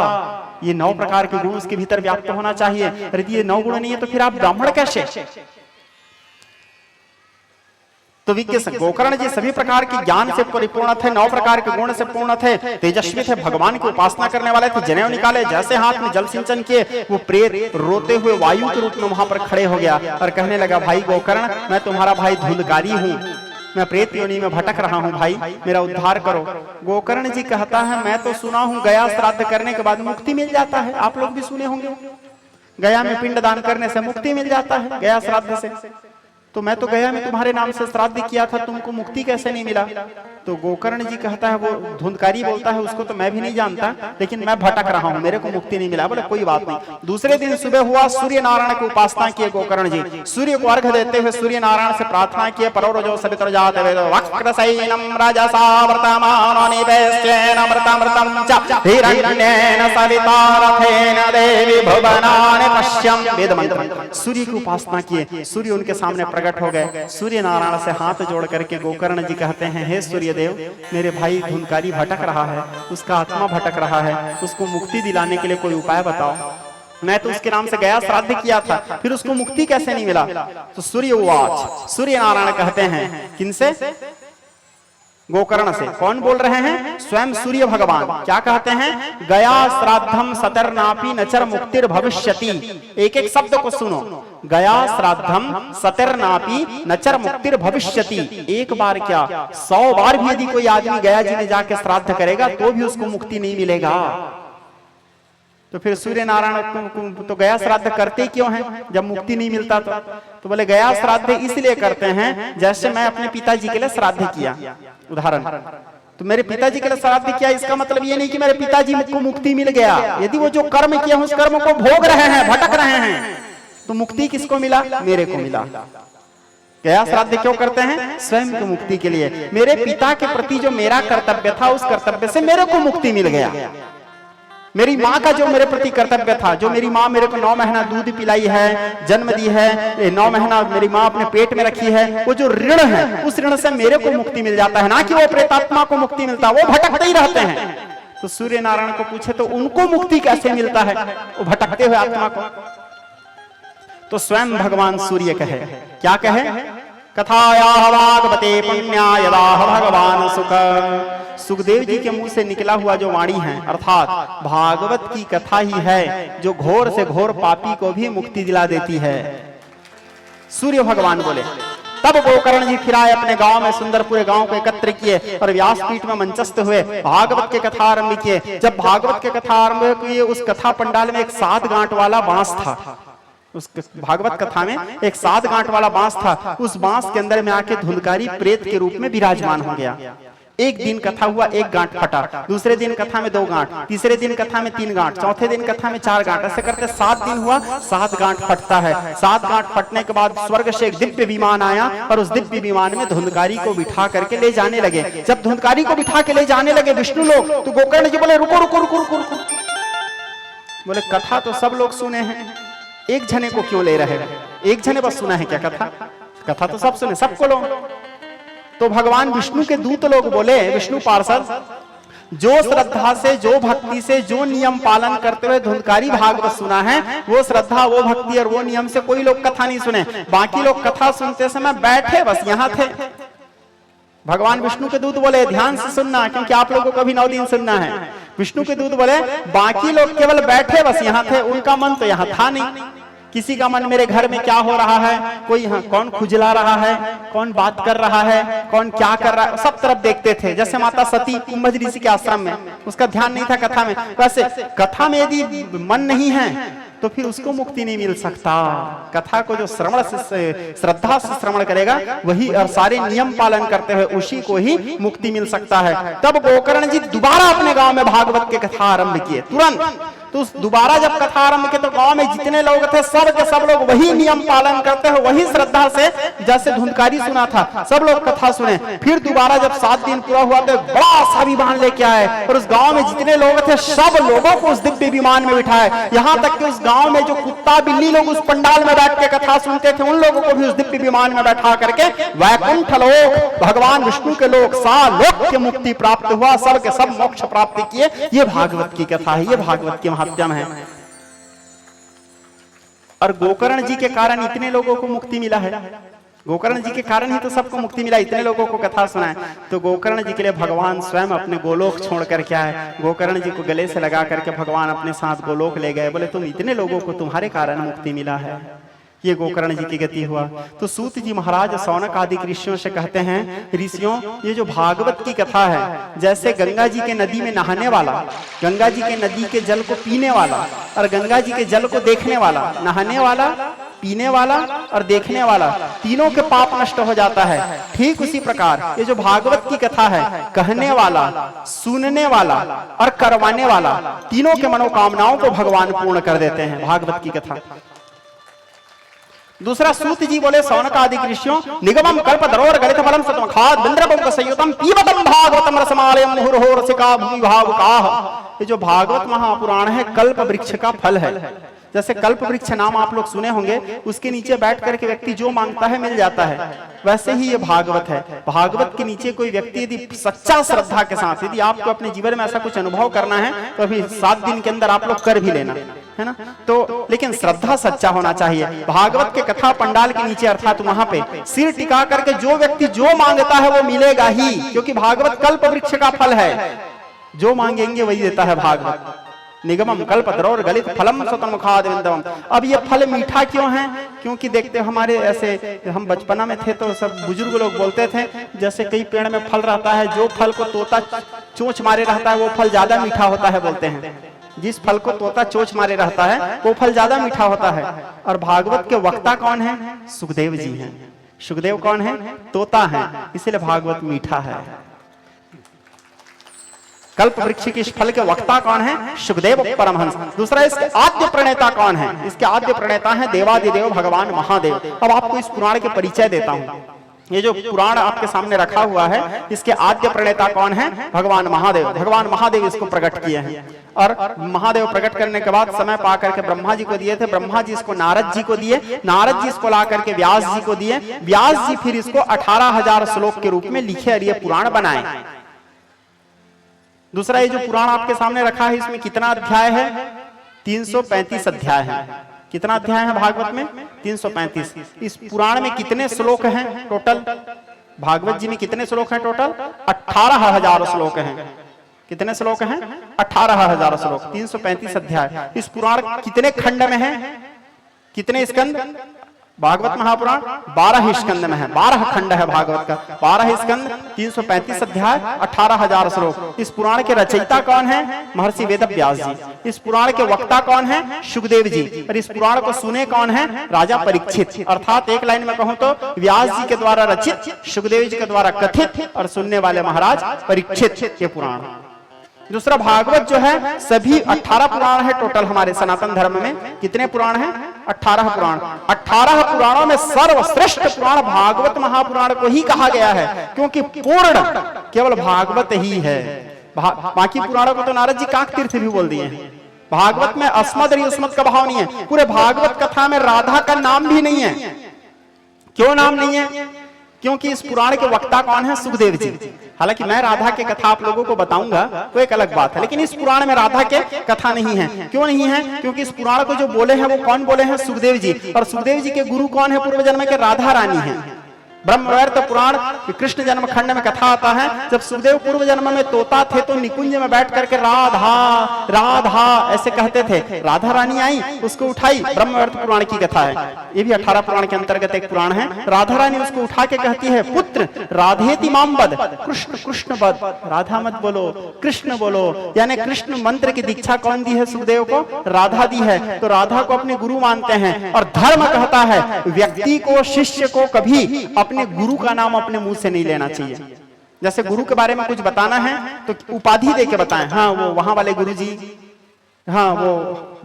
ये 9 प्रकार के गुण उसके भीतर व्याप्त होना चाहिए। यदि ये 9 गुण नहीं है तो फिर आप ब्राह्मण कैसे? तो गोकर्ण जी सभी प्रकार के ज्ञान से परिपूर्ण थे, 9 प्रकार के गुण से पूर्ण थे, तेजस्वी थे, भगवान की उपासना करने वाले थे। जनेऊ निकाले, जैसे हाथ में जल सिंचन किए, वो प्रेत रोते हुए वायु के रूप में वहां पर खड़े हो गया और कहने लगा, भाई गोकर्ण, मैं तुम्हारा भाई धुंधकारी हूँ, मैं प्रेत योनि में भटक रहा हूँ, भाई मेरा उद्धार करो। गोकर्ण जी कहता है, मैं तो सुना हूँ गया श्राद्ध करने के बाद मुक्ति मिल जाता है। आप लोग भी सुने होंगे, गया में पिंड दान करने से मुक्ति मिल जाता है, गया श्राद्ध से। तो मैं तो गया में तुम्हारे नाम से श्राद्ध किया था, तुमको मुक्ति कैसे नहीं मिला? तो गोकर्ण जी कहता है, वो धुंधकारी बोलता है, उसको तो मैं भी नहीं जानता, लेकिन मैं भटक रहा हूं, मेरे को मुक्ति नहीं मिला। बोले कोई बात नहीं। दूसरे दिन सुबह हुआ, सूर्य नारायण की उपासना किए गोकर्ण जी। सूर्य को अर्घ देते हुए सूर्य नारायण से प्रार्थना किए, परोरजो सवितुर जाते वेदो वक्रसैनम राजसा वर्तमानो निवेश्येन अमृतमृतं च हिरण्येन सविता रथेन देवी भुवनानि पश्यन्। वेद मंत्र सूर्य की उपासना किए, सूर्य उनके सामने प्रकट हो गए। सूर्य नारायण से हाथ जोड़ करके गोकर्ण जी कहते हैं, हे सूर्य देव, मेरे भाई धुंधकारी भटक रहा है, उसका आत्मा भटक रहा है, उसको मुक्ति दिलाने के लिए कोई उपाय बताओ। मैं तो उसके नाम से गया श्राद्ध किया था, फिर उसको मुक्ति कैसे नहीं मिला? तो सूर्य उवाच, सूर्य नारायण कहते हैं, किनसे? गोकर्ण से। कौन बोल रहे हैं? स्वयं सूर्य भगवान। क्या कहते हैं? गया श्राद्धम सतर्नापि नचर मुक्तिर भविष्यति। एक एक शब्द को सुनो, गया श्राद्धम सतर्नापि नचर मुक्तिर भविष्यति। एक बार क्या, 100 बार भी यदि कोई आदमी गया जी में जाके श्राद्ध करेगा तो भी उसको मुक्ति नहीं मिलेगा। तो फिर सूर्य नारायण तो गया श्राद्ध करते क्यों हैं जब मुक्ति नहीं मिलता? तो बोले गया श्राद्ध इसलिए करते हैं, जैसे मैं अपने पिताजी के लिए श्राद्ध किया, उदाहरण, तो मेरे पिताजी के लिए श्राद्ध किया, इसका मतलब ये नहीं कि मेरे पिताजी को मुक्ति मिल गया। यदि वो जो कर्म किया उस कर्म को भोग रहे हैं, भटक रहे हैं, तो मुक्ति किसको मिला? मेरे को मिला। गया श्राद्ध क्यों करते हैं? स्वयं की मुक्ति के लिए। मेरे पिता के प्रति जो मेरा कर्तव्य था, उस कर्तव्य से मेरे को मुक्ति मिल गया। मेरी माँ का जो मेरे प्रति कर्तव्य था, जो मेरी माँ मेरे को 9 महीना दूध पिलाई है, जन्म दी है, 9 महीना मेरी माँ अपने पेट में रखी है, वो जो ऋण है उस ऋण से मेरे को मुक्ति मिल जाता है, ना कि वो प्रेतात्मा को मुक्ति मिलता है। वो भटकते ही रहते हैं। तो सूर्य नारायण को पूछे तो उनको मुक्ति कैसे मिलता है, वो भटकते हुए आत्मा को? तो स्वयं भगवान सूर्य कहे, क्या कहे? कथाया भागवते पुण्या यदा भगवान सुखदेव जी के मुंह से निकला हुआ जो वाणी है, अर्थात भागवत की कथा ही है जो घोर से घोर पापी को भी मुक्ति दिला देती है। सूर्य भगवान बोले। तब गोकर्ण जी फिर आए अपने गांव में, सुंदर पूरे गांव को एकत्र किए और व्यासपीठ में मंचस्थ हुए, भागवत के कथा आरंभ किए। जब भागवत के कथा आरंभ किए, उस कथा पंडाल में एक 7 गांठ वाला बांस था। उस भागवत कथा में एक 7 गांठ वाला बांस था। उस बांस के अंदर में आके धुंधकारी प्रेत के रूप में विराजमान हो गया। एक दिन कथा हुआ, 1 गांठ फटा, दूसरे दिन कथा में 2 गांठ, तीसरे दिन कथा में 3 गांठ, चौथे दिन कथा में 4 गांठ, ऐसे करते 7 दिन हुआ, 7 गांठ फटता है। 7 गांठ फटने के बाद स्वर्ग से एक दिव्य विमान आया और उस दिव्य विमान में धुंधकारी को बिठा करके ले जाने लगे। जब धुंधकारी को बिठा के ले जाने लगे विष्णु लोग, तो गोकर्ण जी बोले रुको रुको रुको रुको रुको। बोले कथा तो सब लोग सुने हैं, एक जने को क्यों ले रहे हैं? एक जने बस सुना है क्या कथा? कथा तो सब सुने, सबको लो। तो भगवान विष्णु के दूत लोग बोले, विष्णु पार्षद, जो श्रद्धा से, जो भक्ति से, जो नियम पालन करते हुए धुंधकारी भागवत सुना है, वो श्रद्धा, वो भक्ति और वो नियम से कोई लोग कथा नहीं सुने। बाकी लोग कथा सुनते समय बैठे बस यहाँ थे। भगवान विष्णु के दूत बोले ध्यान से सुनना, क्योंकि आप लोगों को भी 9 दिन सुनना है। विष्णु के दूत बोले बाकी लोग केवल बैठे बस यहाँ थे, उनका मन तो यहाँ था नहीं। किसी का मन मेरे घर में क्या हो रहा है, कोई कौन खुजला रहा है, कौन बात कर रहा है, कौन क्या कर रहा है, सब तरफ देखते थे। जैसे माता सती कुंभ ऋषि के आश्रम में, उसका ध्यान नहीं था कथा में। वैसे कथा में यदि मन नहीं है तो फिर उसको मुक्ति नहीं मिल सकता। कथा को जो श्रवण से, श्रद्धा से श्रवण करेगा वही, और सारे नियम पालन करते हुए उसी को ही मुक्ति मिल सकता है। तब गोकर्ण जी दोबारा अपने गांव में भागवत के कथा आरंभ किए तुरंत। तो दोबारा जब कथा आरंभ किए तो गांव में जितने लोग थे सब के सब लोग वही नियम पालन करते हुए, वही श्रद्धा से, जैसे धुंधकारी सुना था सब लोग कथा सुने। फिर दोबारा जब 7 दिन पूरा हुआ तो बड़ा सा विमान लेके आए और उस गांव में जितने लोग थे सब लोगों को उस दिव्य विमान में बिठाए। यहाँ तक कि उस गांव में जो कुत्ता बिल्ली लोग उस पंडाल में बैठ के कथा सुनते थे, उन लोगों को भी उस दिव्य विमान में बैठा करके वैकुंठ लोक, भगवान विष्णु के लोक, सालोक की मुक्ति प्राप्त हुआ, सब के सब मोक्ष प्राप्ति किए। ये भागवत की कथा है, ये भागवत की महात्म्य है। और गोकर्ण जी के कारण इतने लोगों को मुक्ति मिला है। गोकर्ण जी के कारण ही तो सबको मुक्ति मिला, इतने लोगों को कथा सुनाए। तो गोकर्ण जी के लिए भगवान स्वयं अपने गोलोक छोड़ करके आए। गोकर्ण जी को गले से लगा करके भगवान अपने साथ गोलोक ले गए। बोले तुम इतने लोगों को तुम्हारे कारण मुक्ति मिला है। ये गोकर्ण जी की गति हुआ। तो सूत जी महाराज सौनक आदि ऋषियों से कहते हैं, ऋषियों ये जो भागवत की कथा है, जैसे गंगा जी के नदी में नहाने वाला, गंगा जी के नदी के जल को पीने वाला और गंगा जी के जल को देखने वाला, नहाने वाला, पीने वाला और देखने वाला, तीनों के पाप नष्ट हो जाता है। ठीक उसी प्रकार ये जो भागवत की कथा है, कहने वाला, सुनने वाला और करवाने वाला, तीनों के मनोकामनाओं को भगवान पूर्ण कर देते हैं भागवत की कथा। दूसरा सूत जी बोले सौनक आदि ऋषियों, निगमम कल्प धरोहर गलित फलम सतम खाद बिंद्रपम संयुतम पीबतम भागवतम रसमालयम मुहुर्हो रसिका भूमि भावुकाः। ये जो भागवत महापुराण है कल्प वृक्ष का फल है। जैसे कल्प वृक्ष नाम आप लोग सुने होंगे, उसके नीचे बैठ करके व्यक्ति जो मांगता है मिल जाता है, वैसे ही ये भागवत है। भागवत के नीचे कोई व्यक्ति यदि सच्चा श्रद्धा के साथ, यदि आपको अपने जीवन में ऐसा कुछ अनुभव करना है तो अभी 7 दिन के अंदर आप लोग कर भी लेना है ना। तो लेकिन श्रद्धा सच्चा होना चाहिए। भागवत के कथा पंडाल के नीचे अर्थात वहां पे सिर टिका करके जो व्यक्ति जो मांगता है वो मिलेगा ही, क्योंकि भागवत कल्प वृक्ष का फल है। जो मांगेंगे वही देता है भागवत। निगमम कल्पतरोर गलित फलम सतमुखादिंदम। अब ये फल मीठा क्यों है? क्योंकि देखते हमारे ऐसे, हम बचपना में थे तो सब बुजुर्ग लोग बोलते थे, जैसे कई पेड़ में फल रहता है, जो फल को तोता चोंच मारे रहता है वो फल ज्यादा मीठा होता है बोलते हैं। जिस फल को तोता चोंच मारे रहता है वो फल ज्यादा मीठा होता है। और भागवत के वक्ता कौन है? सुखदेव जी हैं। सुखदेव कौन है? तोता है, इसीलिए भागवत मीठा है। कल्प वृक्ष के इस फल के वक्ता कौन है? सुखदेव परमहंस। दूसरा इसके आद्य प्रणेता कौन है? इसके आद्य प्रणेता है देवादिदेव भगवान महादेव। अब आपको इस पुराण के परिचय देता हूं। ये जो पुराण आपके सामने रखा हुआ है, इसके आद्य प्रणेता कौन है? भगवान महादेव। भगवान महादेव इसको प्रकट किए हैं और महादेव प्रकट करने के बाद समय पा करके ब्रह्मा जी को दिए थे। ब्रह्मा जी इसको नारद जी को दिए, नारद जी इसको ला करके व्यास जी को दिए, व्यास जी फिर इसको 18,000 श्लोक के रूप में लिखे और ये पुराण बनाए। दूसरा, ये जो पुराण आपके सामने रखा है, इसमें कितना अध्याय है? 335 अध्याय है। कितना अध्याय है भागवत में? 335। इस पुराण में कितने श्लोक हैं टोटल? भागवत जी में कितने श्लोक हैं टोटल? 18,000 श्लोक हैं। कितने श्लोक हैं? 18,000 श्लोक, 335 अध्याय। इस पुराण कितने खंड में है? कितने स्कंद? भागवत महापुराण 12 स्कंद में है, 12 खंड है भागवत का, 12 स्कंद, 335 अध्याय, 18,000 श्लोक। इस पुराण के रचयिता कौन है? महर्षि वेदव्यास जी। इस पुराण के वक्ता कौन है? शुकदेव जी। और इस पुराण को सुने कौन है? राजा परीक्षित। अर्थात एक लाइन में कहूं तो व्यास जी के द्वारा रचित, शुकदेव जी के द्वारा कथित और सुनने वाले महाराज परीक्षित। ये पुराण। दूसरा, भागवत जो है सभी 18 पुराण है टोटल हमारे सनातन धर्म में। कितने पुराण हैं? 18 पुराण। 18 पुराणों में सर्वश्रेष्ठ पुराण भागवत महापुराण को ही कहा गया है, क्योंकि पूर्ण केवल भागवत ही है। बाकी पुराणों को तो नारद जी काक तीर्थ भी बोल दिए हैं। भागवत में अस्मद और युष्मद का भाव नहीं है। पूरे भागवत कथा में राधा का नाम भी नहीं है। क्यों नाम नहीं है? क्योंकि इस पुराण के वक्ता कौन है? सुखदेव जी। हालांकि मैं राधा के कथा आप लोगों को बताऊंगा तो एक अलग बात है, लेकिन इस पुराण में राधा के कथा नहीं है। क्यों नहीं है? क्योंकि इस पुराण को जो बोले हैं वो कौन बोले हैं? सुखदेव जी। और सुखदेव जी के गुरु कौन है? पूर्व जन्म के राधा रानी है। ब्रह्मवैवर्त पुराण कृष्ण जन्म खंड में कथा आता है, जब सुखदेव पूर्व जन्म में तोता थे तो निकुंज में बैठ करके राधा राधा ऐसे कहते थे। राधा रानी आई, उसको उठाई। ब्रह्मवैवर्त पुराण की कथा है, ये भी 18 पुराण के अंतर्गत एक पुराण है। राधा रानी उसको उठा के कहती है, पुत्र राधेति माम बद, कृष्ण कृष्ण बद, राधा मत बोलो कृष्ण बोलो। यानी कृष्ण मंत्र की दीक्षा कौन दी है सुखदेव को? राधा दी है। तो राधा को अपने गुरु मानते हैं। और धर्म कहता है व्यक्ति को, शिष्य को कभी अपने गुरु का नाम अपने मुंह से नहीं लेना चाहिए। जैसे गुरु के बारे में कुछ बताना है तो उपाधि देके बताएं। हाँ वो वहां वाले गुरु जी, हाँ वो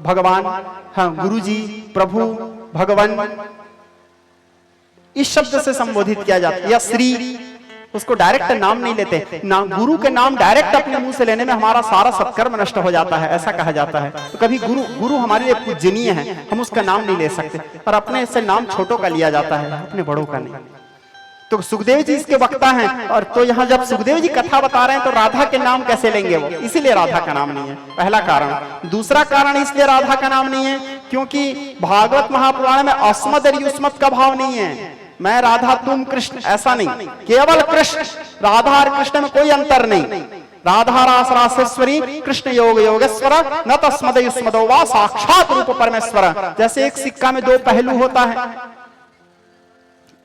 भगवान, हाँ गुरु जी, प्रभु, भगवान, इस शब्द से संबोधित किया जाता है। या श्री, उसको डायरेक्ट नाम नहीं लेते ना। गुरु के नाम डायरेक्ट अपने मुंह से लेने में हमारा सारा सत्कर्म नष्ट हो जाता है, ऐसा कहा जाता है। तो कभी गुरु हमारे लिए पूजनीय है, हम उसका नाम नहीं ले सकते। और अपने से नाम छोटों का लिया जाता है, अपने बड़ों का नहीं। तो सुखदेव जी इसके वक्ता हैं। और तो यहाँ जब सुखदेव जी कथा बता रहे हैं तो राधा के नाम कैसे लेंगे वो? इसीलिए राधा का नाम नहीं है, पहला कारण। दूसरा कारण इसलिए राधा का नाम नहीं है क्योंकि भागवत महापुराण में अस्मद और युष्मद का भाव नहीं है। मैं राधा तुम कृष्ण ऐसा नहीं, केवल कृष्ण। राधा और कृष्ण में कोई अंतर नहीं। राधा रास रासेश्वरी, कृष्ण योग योगेश्वर, न तस्मद युष्मदो वा साक्षात रूप परमेश्वर। जैसे एक सिक्का में दो पहलू होता है,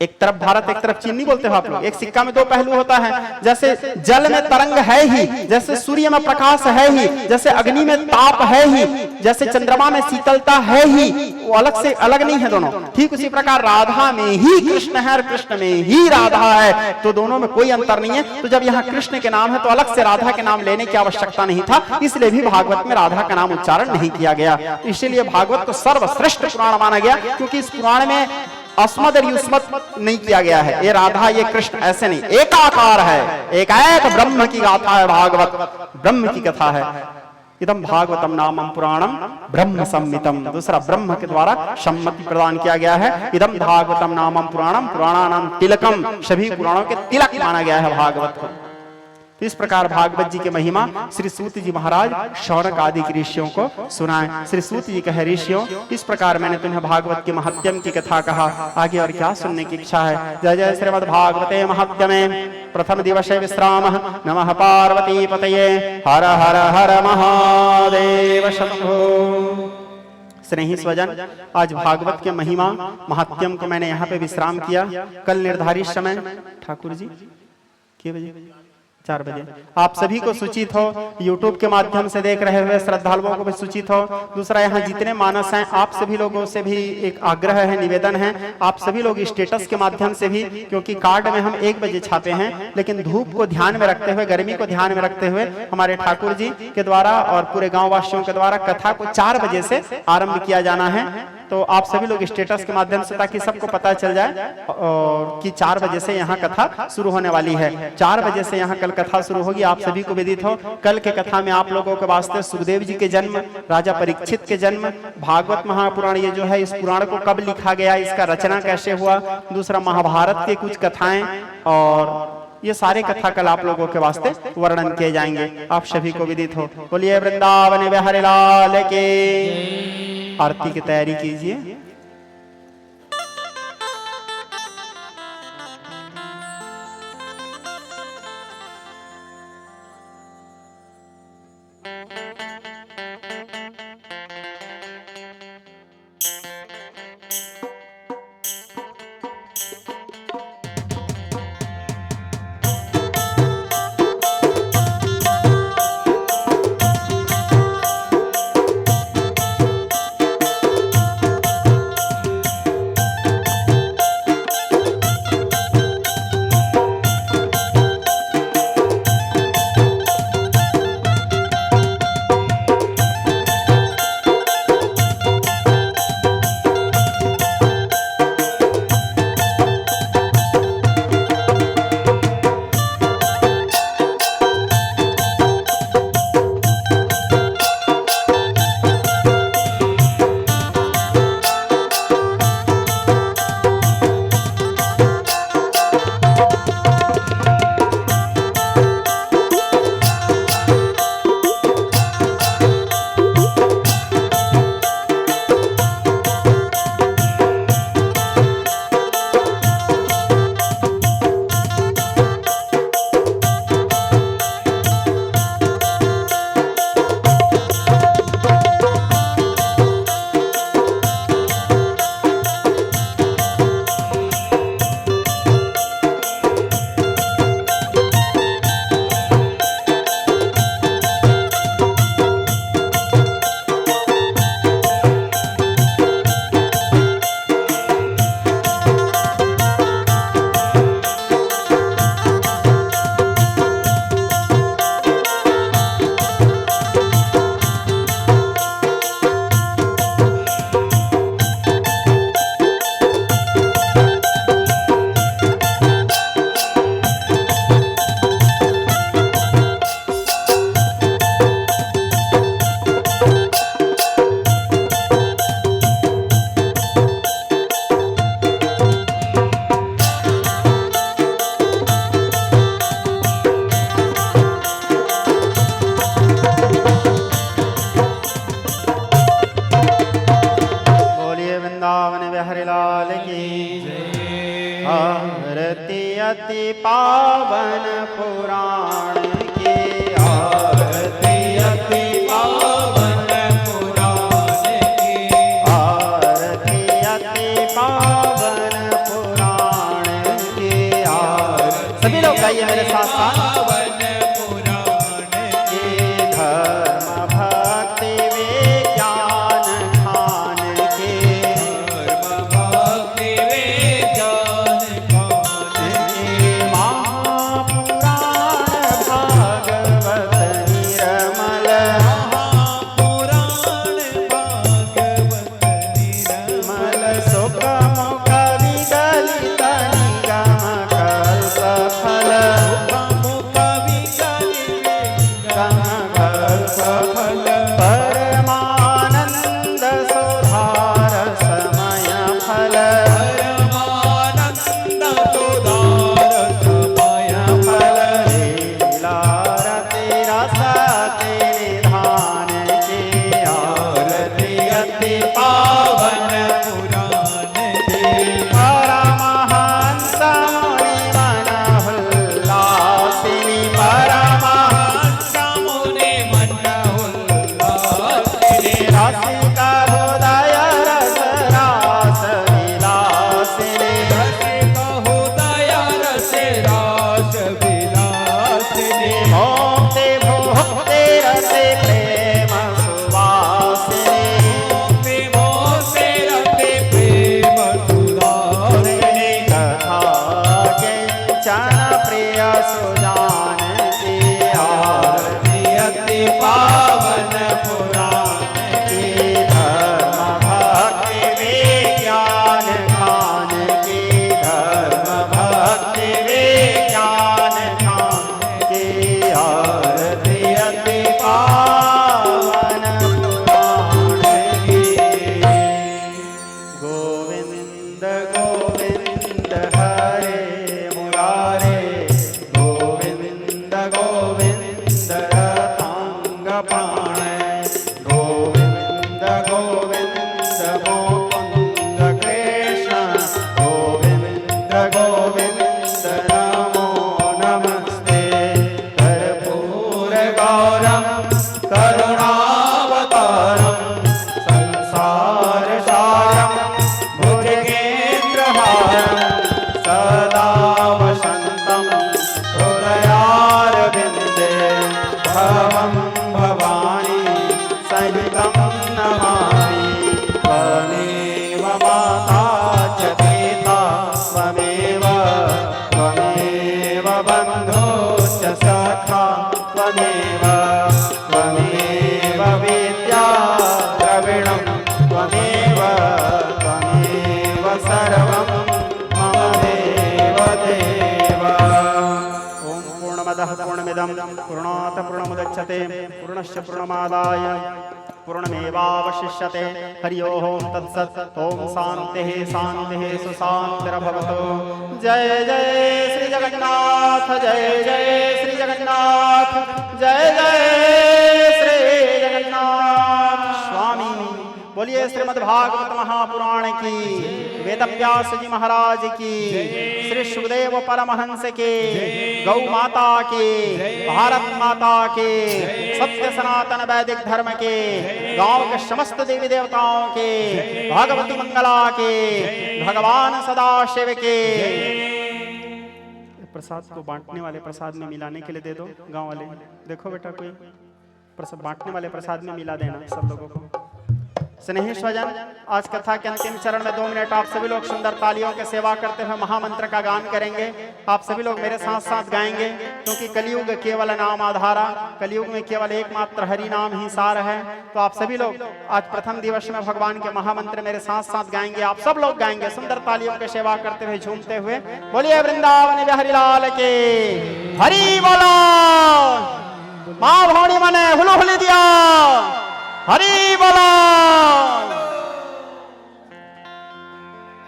एक तरफ भारत एक तरफ चीन, नहीं बोलते हो आप लोग? एक सिक्का में दो पहलू होता है। जैसे जल में तरंग है ही, जैसे सूर्य में प्रकाश है ही, जैसे अग्नि में ताप है ही, जैसे चंद्रमा में शीतलता है ही, वो अलग से अलग नहीं है दोनों। ठीक उसी प्रकार राधा में ही कृष्ण है और कृष्ण में ही राधा है, तो दोनों में कोई अंतर नहीं है। तो जब यहाँ कृष्ण के नाम है तो अलग से राधा के नाम लेने की आवश्यकता नहीं था, इसलिए भी भागवत में राधा का नाम उच्चारण नहीं किया गया। इसीलिए भागवत को सर्वश्रेष्ठ पुराण माना गया, क्योंकि इस पुराण में अस्मद और युष्मद नहीं किया गया है। ये राधा ये कृष्ण ऐसे नहीं, एकाकार है, एक ब्रह्म की गाथा है। भागवत ब्रह्म की कथा है। इदम भागवतम नामम पुराणम ब्रह्म सम्मितम। दूसरा, ब्रह्म के द्वारा सम्मति प्रदान किया गया है। इदम भागवतम नामम पुराणम पुराणानाम तिलकम, सभी पुराणों के तिलक माना गया है भागवत को। तो इस प्रकार भागवत जी के महिमा श्री सूत जी महाराज शौनक आदि के ऋषियों को सुनाए। श्री सूत जी कहे, ऋषियों इस प्रकार मैंने तुम्हें भागवत के महत्यम की कथा कहा, आगे और क्या सुनने की इच्छा है? जय जय श्रीमद् भागवते महत्यमे। प्रथम दिवसे विश्राम। नमः पार्वती पतये। हर हर हर महादेव शंभो। स्नेही स्वजन, आज भागवत के महिमा महत्यम को मैंने यहाँ पे विश्राम किया। कल निर्धारित समय ठाकुर जी कितने बजे? 4 बजे आप सभी को सूचित हो, YouTube के माध्यम से देख रहे हुए श्रद्धालुओं को भी सूचित हो। दूसरा, यहाँ जितने मानस हैं आप सभी लोगों से भी एक आग्रह है, निवेदन है, आप सभी लोग स्टेटस के माध्यम से भी, क्योंकि कार्ड में हम 1 बजे छापे हैं, लेकिन धूप को ध्यान में रखते हुए, गर्मी को ध्यान में रखते हुए हमारे ठाकुर जी के द्वारा और पूरे गाँव वासियों के द्वारा कथा को 4 बजे से आरंभ किया जाना है। तो आप सभी लोग स्टेटस के माध्यम से, ताकि सबको पता चल जाए और कि 4 बजे से यहाँ कथा शुरू होने वाली है। 4 बजे से यहाँ कल कथा शुरू होगी, आप सभी को विदित हो। कल के कथा में आप लोगों के वास्ते सुखदेव जी के जन्म, राजा परीक्षित के जन्म, भागवत महापुराण, ये जो है इस पुराण को कब लिखा गया, इसका रचना कैसे हुआ, दूसरा महाभारत के कुछ कथाएं, और ये सारे कथा कल आप लोगों के वास्ते वर्णन किए जाएंगे, आप सभी को विदित हो। बोलिए वृंदावन बिहारी लाल के। आरती की तैयारी कीजिए। अति पावन पुराण की आरती, अति पावन पुराण की आरती, अति पावन पुराण की आरती। सभी लोग गाइए मेरे साथ साथ। पावन पुराण की धर्म भक्ति विज्ञान खान की, धर्म भक्ति विज्ञान खान की महापुराण भागवत निर्मल, महापुराण भागवत निर्मल सुख मुख विगलित निगम कल्प फल, मुख विगलित निगम कल्प फल परमानंद सुधार समय फल, परमानंद सुधार समय फल लीलारति रसति निधान की आरती, अति पावन पुराण की परमहंस मुनि मन उल्लासिनी, परमहंस मुनि मन उल्लासिनी गौरम करुणावतारम संसारसारम भुजगेन्द्रहारम सदा वसन्तं हृदयारविन्दे भवं भवानी सहितं नमामि त्वमेव माता च पिता त्वमेव बन्धुश्च सखा त्वमेव विद्या द्रविणं त्वमेव सर्वं मम देव देव। ओम पूर्णमदः पूर्णमिदं पूर्णात् पूर्णमुदच्यते पूर्णस्य पूर्णमादाय पूर्णमेवावशिष्यते। हरि ओम तत्सत्। ओम शान्तिः शान्तिः सुशान्तिर्भवतु। जय जय श्री जगन्नाथ, जय जय श्री जगन्नाथ, जय जय श्री जगन्नाथ स्वामी। बोलिए श्रीमद्भागवत महापुराण की, वेदव्यास जी महाराज की, श्री सुखदेव परमहंस के, गौ माता के, भारत माता के, सत्य सनातन वैदिक धर्म के, गांव के समस्त देवी देवताओं के, भगवती मंगला के, भगवान सदाशिव के। प्रसाद को बांटने वाले प्रसाद में मिलाने के लिए दे दो। गांव वाले देखो बेटा, कोई प्रसाद बांटने वाले प्रसाद में मिला देना सब लोगों को। स्नेही स्वजन, आज कथा के अंतिम चरण में 2 मिनट आप सभी लोग सुंदर तालियों के सेवा करते हुए महामंत्र का गान करेंगे। आप सभी लोग मेरे साथ साथ गाएंगे, क्योंकि कलयुग केवल नाम आधारा, कलयुग में केवल एकमात्र हरि नाम ही सार है। तो आप सभी लोग आज प्रथम दिवस में भगवान के महामंत्र मेरे साथ साथ गाएंगे। आप सब लोग गाएंगे सुंदर तालियों के सेवा करते हुए, झूमते हुए। बोलिए वृंदावन बिहारी लाल के हरि बोलो। माँ भौणी मने हुलु हुली दिया हरि बोलो।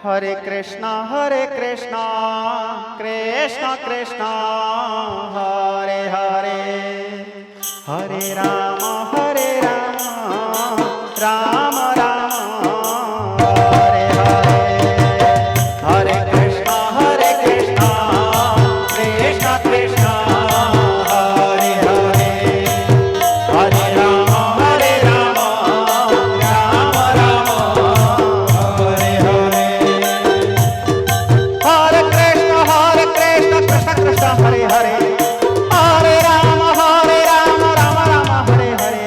हरे कृष्णा कृष्णा कृष्णा हरे हरे, हरे राम राम राम हरे हरे, हरे कृष्णा कृष्णा कृष्णा हरे हरे, हरे राम राम राम हरे हरे, हरे कृष्ण कृष्ण कृष्ण हरे हरे, हरे राम राम राम हरे हरे,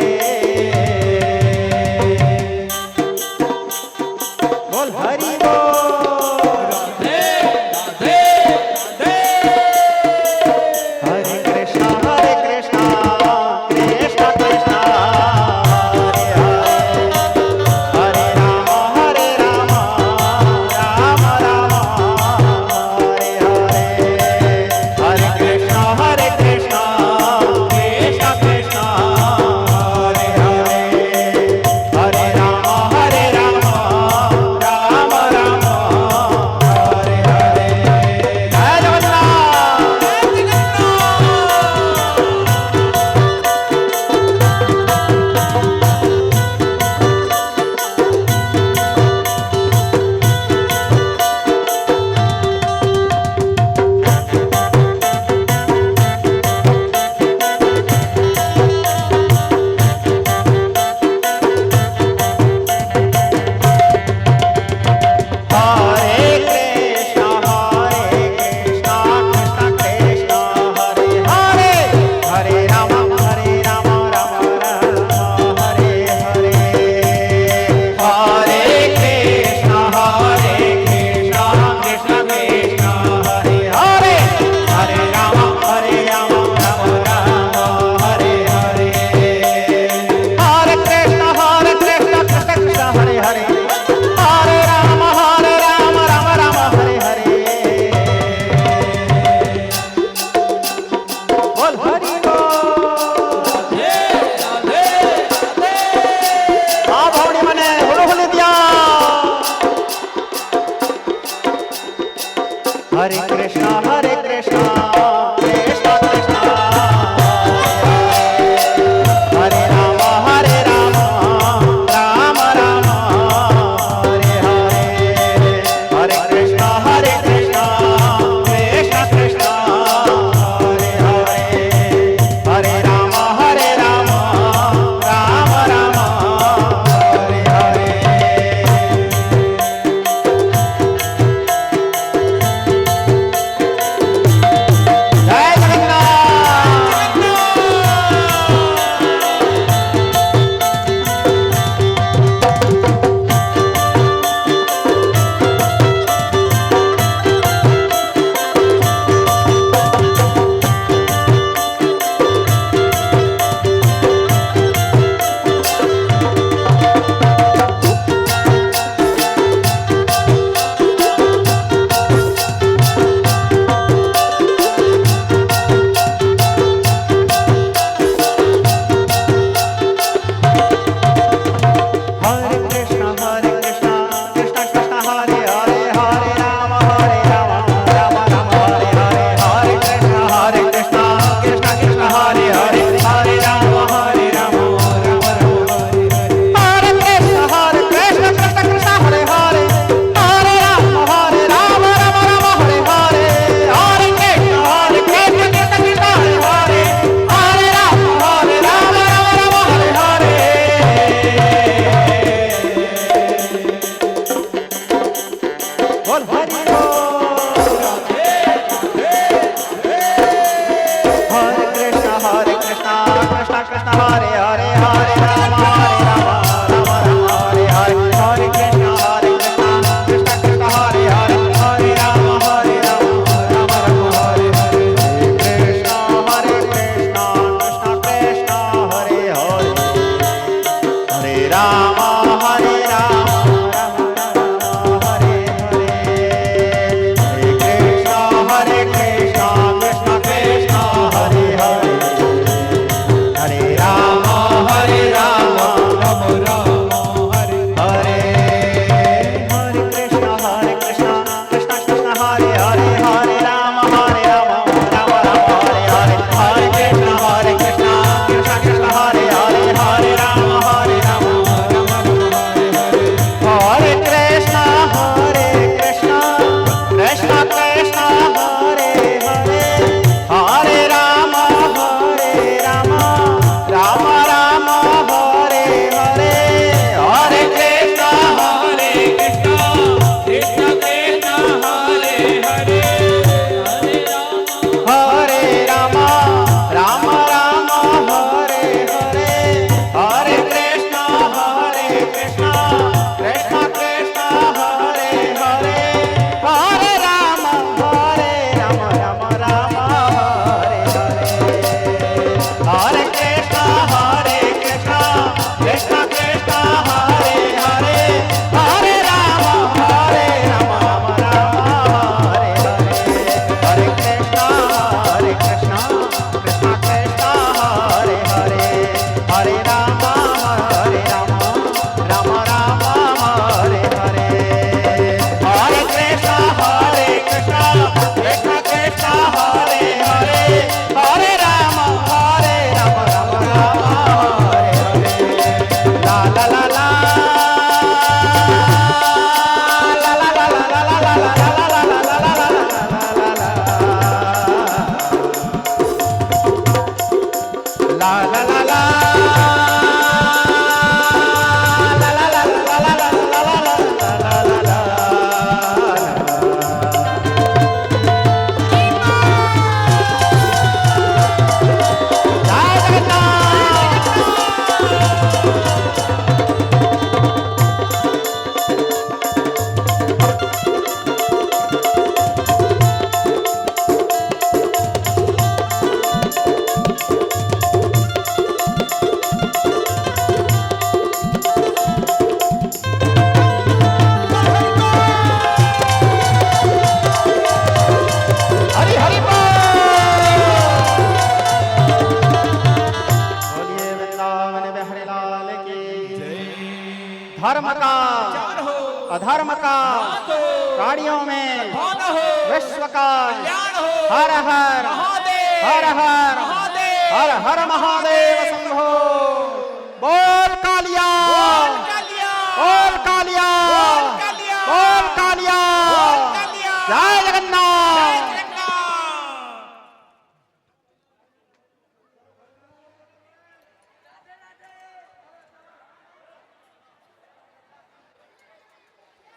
कृष्ण कृष्ण हरे हरे हरे राम राम राम हरे हरे हरे कृष्ण कृष्ण कृष्ण हरे हरे हरे राम राम राम हरे हरे कृष्ण कृष्ण कृष्ण हरे हरे हरे राम हरे राम हरे हरे हरे कृष्ण कृष्ण कृष्ण हरे हरे हरे राम राम राम हरे हरे हरे कृष्ण कृष्ण कृष्ण हरे हरे हरे राम राम राम हरे हरे हरे कृष्ण कृष्ण कृष्ण हरे हरे हरे राम राम हरे कृष्ण कृष्ण कृष्ण कृष्ण हरे हरे हरे राम राम राम हरे हरे हरे कृष्ण कृष्ण कृष्ण हरे हरे हरे राम राम राम हरे हरे हरे कृष्ण कृष्ण कृष्ण कृष्ण हरे हरे हरे राम राम राम हरे हरे हरे कृष्ण कृष्ण कृष्ण कृष्ण हरे हरे हरे राम राम राम हरे हरे हरे कृष्ण कृष्ण कृष्ण कृष्ण हरे हरे हरे राम राम राम हरे हरे हरे कृष्ण कृष्ण कृष्ण कृष्ण हरे हरे हरे राम राम राम हरे हरे ला ला ला ला ला ला ला ला ला ला ला ला ला ला हरि हरि बोलिए वृंदावन बिहारी लाल की धर्म का अधर्म का गाड़ियों में विश्व का हर हर हर हर हर हर महादेव शंभो बोल कालिया बोल कालिया बोल कालिया जय जगन्नाथ